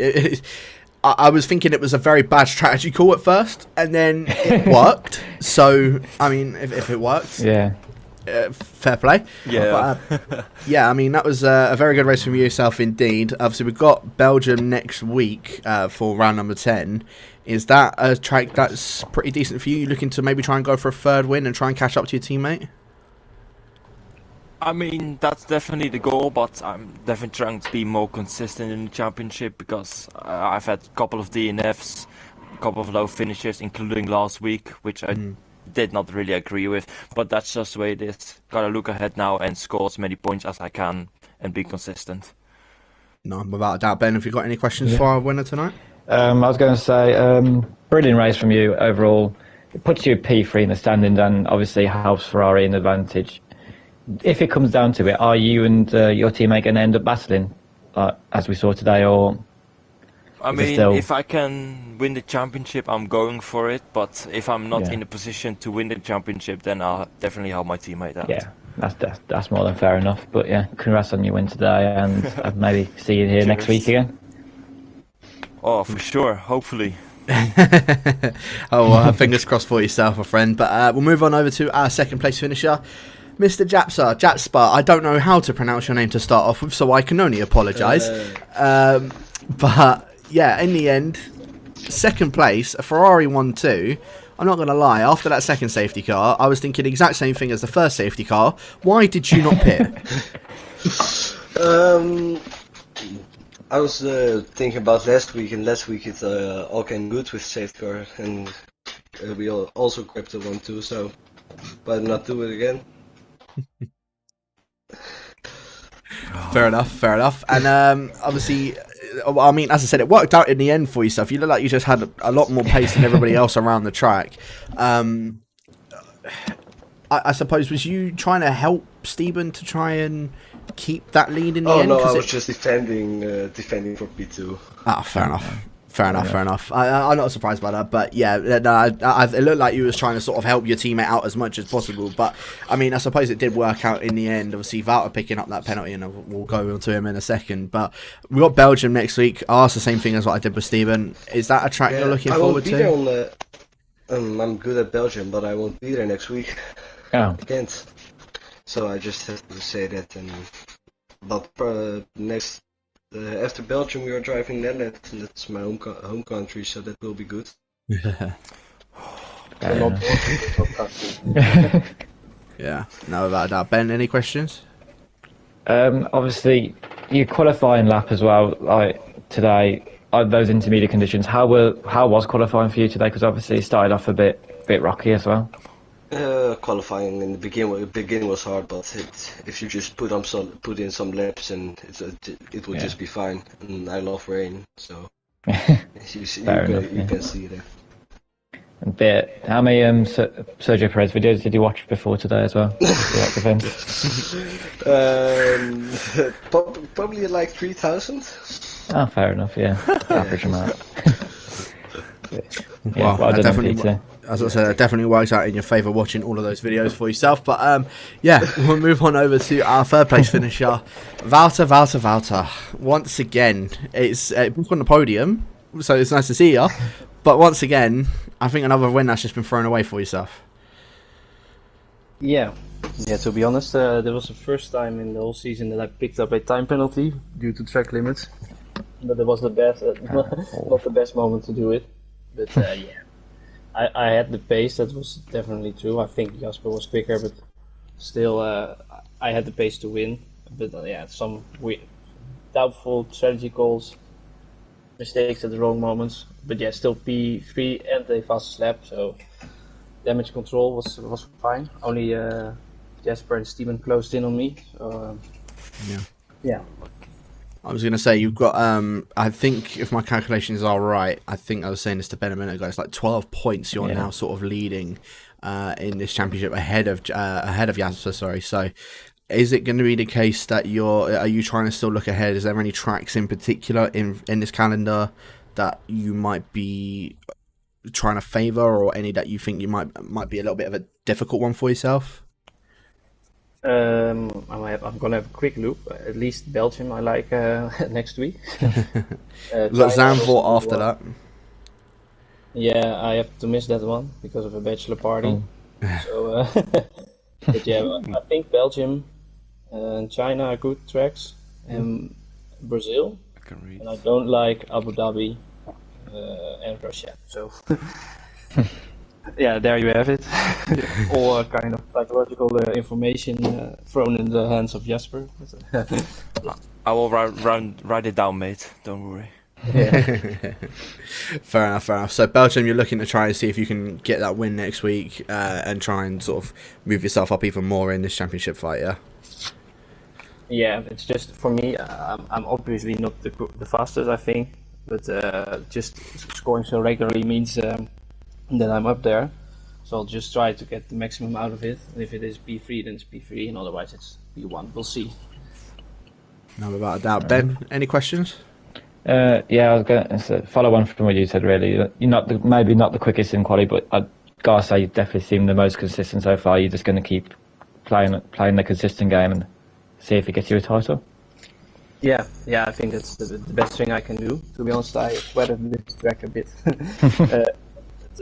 I was thinking it was a very bad strategy call at first, and then it worked. So, I mean, if it worked, fair play. Yeah. But, yeah, I mean, that was a very good race from yourself indeed. Obviously, we've got Belgium next week for round number 10. Is that a track that's pretty decent for you? You looking to maybe try and go for a third win and try and catch up to your teammate? I mean, that's definitely the goal, but I'm definitely trying to be more consistent in the championship because I've had a couple of DNFs, a couple of low finishes, including last week, which I did not really agree with. But that's just the way it is. Gotta look ahead now and score as many points as I can and be consistent. No, without a doubt. Ben, have you got any questions for our winner tonight? I was going to say, brilliant race from you overall. It puts you P3 in the standings and obviously helps Ferrari in advantage. If it comes down to it, are you and your teammate going to end up battling, as we saw today, or? I mean, if I can win the championship, I'm going for it. But if I'm not in a position to win the championship, then I'll definitely help my teammate out. Yeah, that's more than fair enough. But yeah, congrats on your win today, and I'll maybe see you here next week again. Oh, for sure. Hopefully. Fingers crossed for yourself, my friend. But we'll move on over to our second place finisher, Mr. Japspa. I don't know how to pronounce your name to start off with, so I can only apologise. But yeah, in the end, second place, a Ferrari 1-2. I'm not going to lie, after that second safety car, I was thinking the exact same thing as the first safety car. Why did you not pit? I was thinking about last week, and last week it all came good with safety car, and we also grabbed the 1-2, so why not do it again? Fair enough. And obviously, I mean, as I said, it worked out in the end for yourself. You look like you just had a lot more pace than everybody else around the track. I suppose, was you trying to help Stephen to try and keep that lead in the end? Oh no, I was just defending for P2. Ah, fair enough. Fair enough. I'm not surprised by that, but yeah, no, it looked like you was trying to sort of help your teammate out as much as possible. But I mean, I suppose it did work out in the end. Obviously, Wouter picking up that penalty, and we'll go on to him in a second. But we got Belgium next week. I asked the same thing as what I did with Stephen. Is that a track you're looking forward to? I won't be there I'm good at Belgium, but I won't be there next week. Oh. I can't. So I just have to say that. But next. After Belgium, we are driving Netherlands, and that's my home country, so that will be good. Yeah, no, without a doubt. Ben, any questions? Obviously, you qualifying lap as well. Like today, those intermediate conditions. How was qualifying for you today? Because obviously, it started off a bit rocky as well. Qualifying in the beginning was hard, but if you just put in some laps, and it will just be fine. And I love rain, so you can see that. How many Sergio Perez videos did you watch before today as well? Probably like 3,000. Oh, fair enough. Yeah, average amount. Well, that definitely, as I said, that definitely works out in your favour watching all of those videos for yourself. But yeah, we'll move on over to our third place finisher, Wouter. Once again, it's back on the podium, so it's nice to see you. But once again, I think another win that's just been thrown away for yourself. Yeah, to be honest, that was the first time in the whole season that I picked up a time penalty due to track limits. But it was the best, not the best moment to do it. But yeah, I had the pace, that was definitely true. I think Jasper was quicker, but still, I had the pace to win. But yeah, some doubtful strategy calls, mistakes at the wrong moments. But yeah, still P3 and a fast lap, so damage control was fine. Only Jasper and Steven closed in on me. So, yeah. I was going to say, you've got, I think if my calculations are right, I think I was saying this to Ben a minute ago, it's like 12 points you're now sort of leading in this championship ahead of Jasper, sorry. So is it going to be the case that are you trying to still look ahead? Is there any tracks in particular in this calendar that you might be trying to favour, or any that you think you might be a little bit of a difficult one for yourself? I'm gonna have a quick loop. At least Belgium I like next week. Look, Zandvoort after that. Yeah, I have to miss that one because of a bachelor party. So, but yeah, I think Belgium and China are good tracks, and Brazil. And I don't like Abu Dhabi and Russia. So. Yeah, there you have it. All kind of psychological information thrown in the hands of Jasper. I will write it down, mate. Don't worry. Yeah. Fair enough. So Belgium, you're looking to try and see if you can get that win next week and try and sort of move yourself up even more in this championship fight, yeah? Yeah, it's just for me. I'm obviously not the fastest, I think, but just scoring so regularly means. Then I'm up there, so I'll just try to get the maximum out of it. And if it is P3, then it's P3, and otherwise it's P1. We'll see. No, without a doubt. Ben, any questions? Yeah, I was going to follow on from what you said. Really, you're maybe not the quickest in quali, but I gotta say you definitely seem the most consistent so far. You're just going to keep playing the consistent game and see if it gets you a title. Yeah, I think that's the best thing I can do. To be honest, I sweated this track a bit.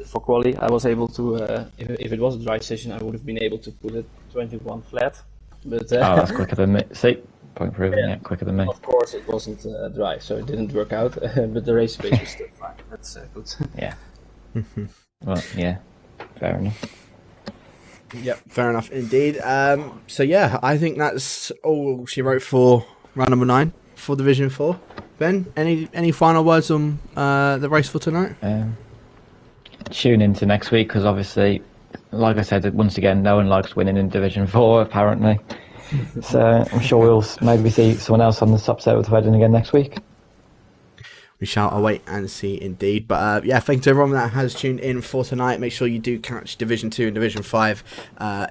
For quali, I was able to, if it was a dry session, I would have been able to put it 21 flat. But that's quicker than me. See, point proven, yeah, quicker than me. Of course, it wasn't dry, so it didn't work out. But the race pace was still fine. That's good. Yeah. Well, yeah, fair enough. Yep, fair enough indeed. So yeah, I think that's all she wrote for round number 9 for Division 4. Ben, any final words on the race for tonight? Tune into next week, because obviously, like I said, once again, no one likes winning in Division 4 apparently. So I'm sure we'll maybe see someone else on the subset with Reading again next week. We shall await and see indeed. But yeah, thank you to everyone that has tuned in for tonight. Make sure you do catch Division 2 and Division 5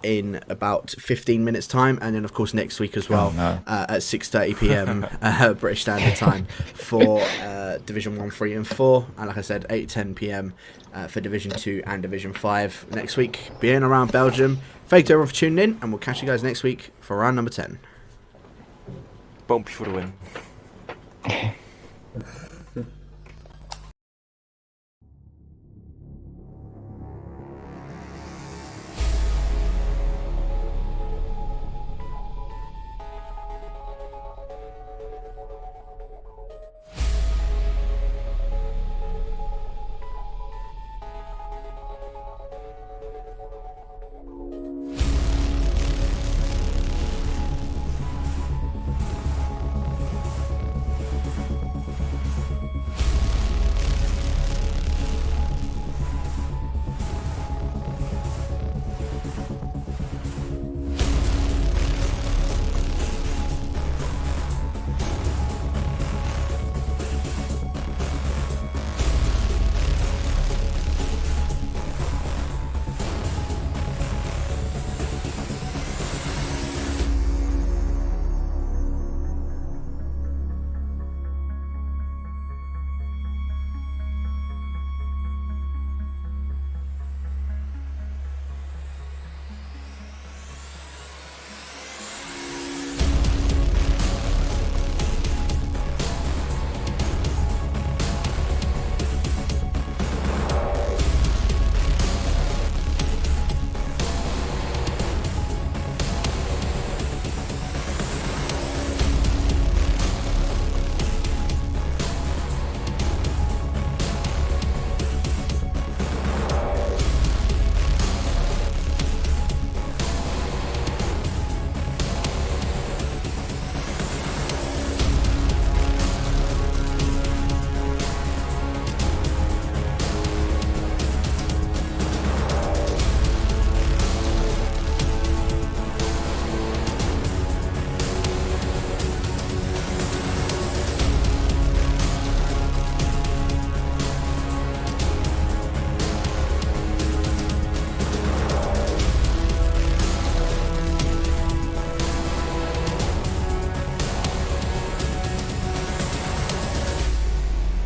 in about 15 minutes time. And then, of course, next week as well at 6:30 p.m. British Standard Time for Division 1, 3 and 4. And like I said, 8:10 p.m. For Division 2 and Division 5 next week. Being around Belgium. Thank you to everyone for tuning in. And we'll catch you guys next week for round number 10. Boompje for the win.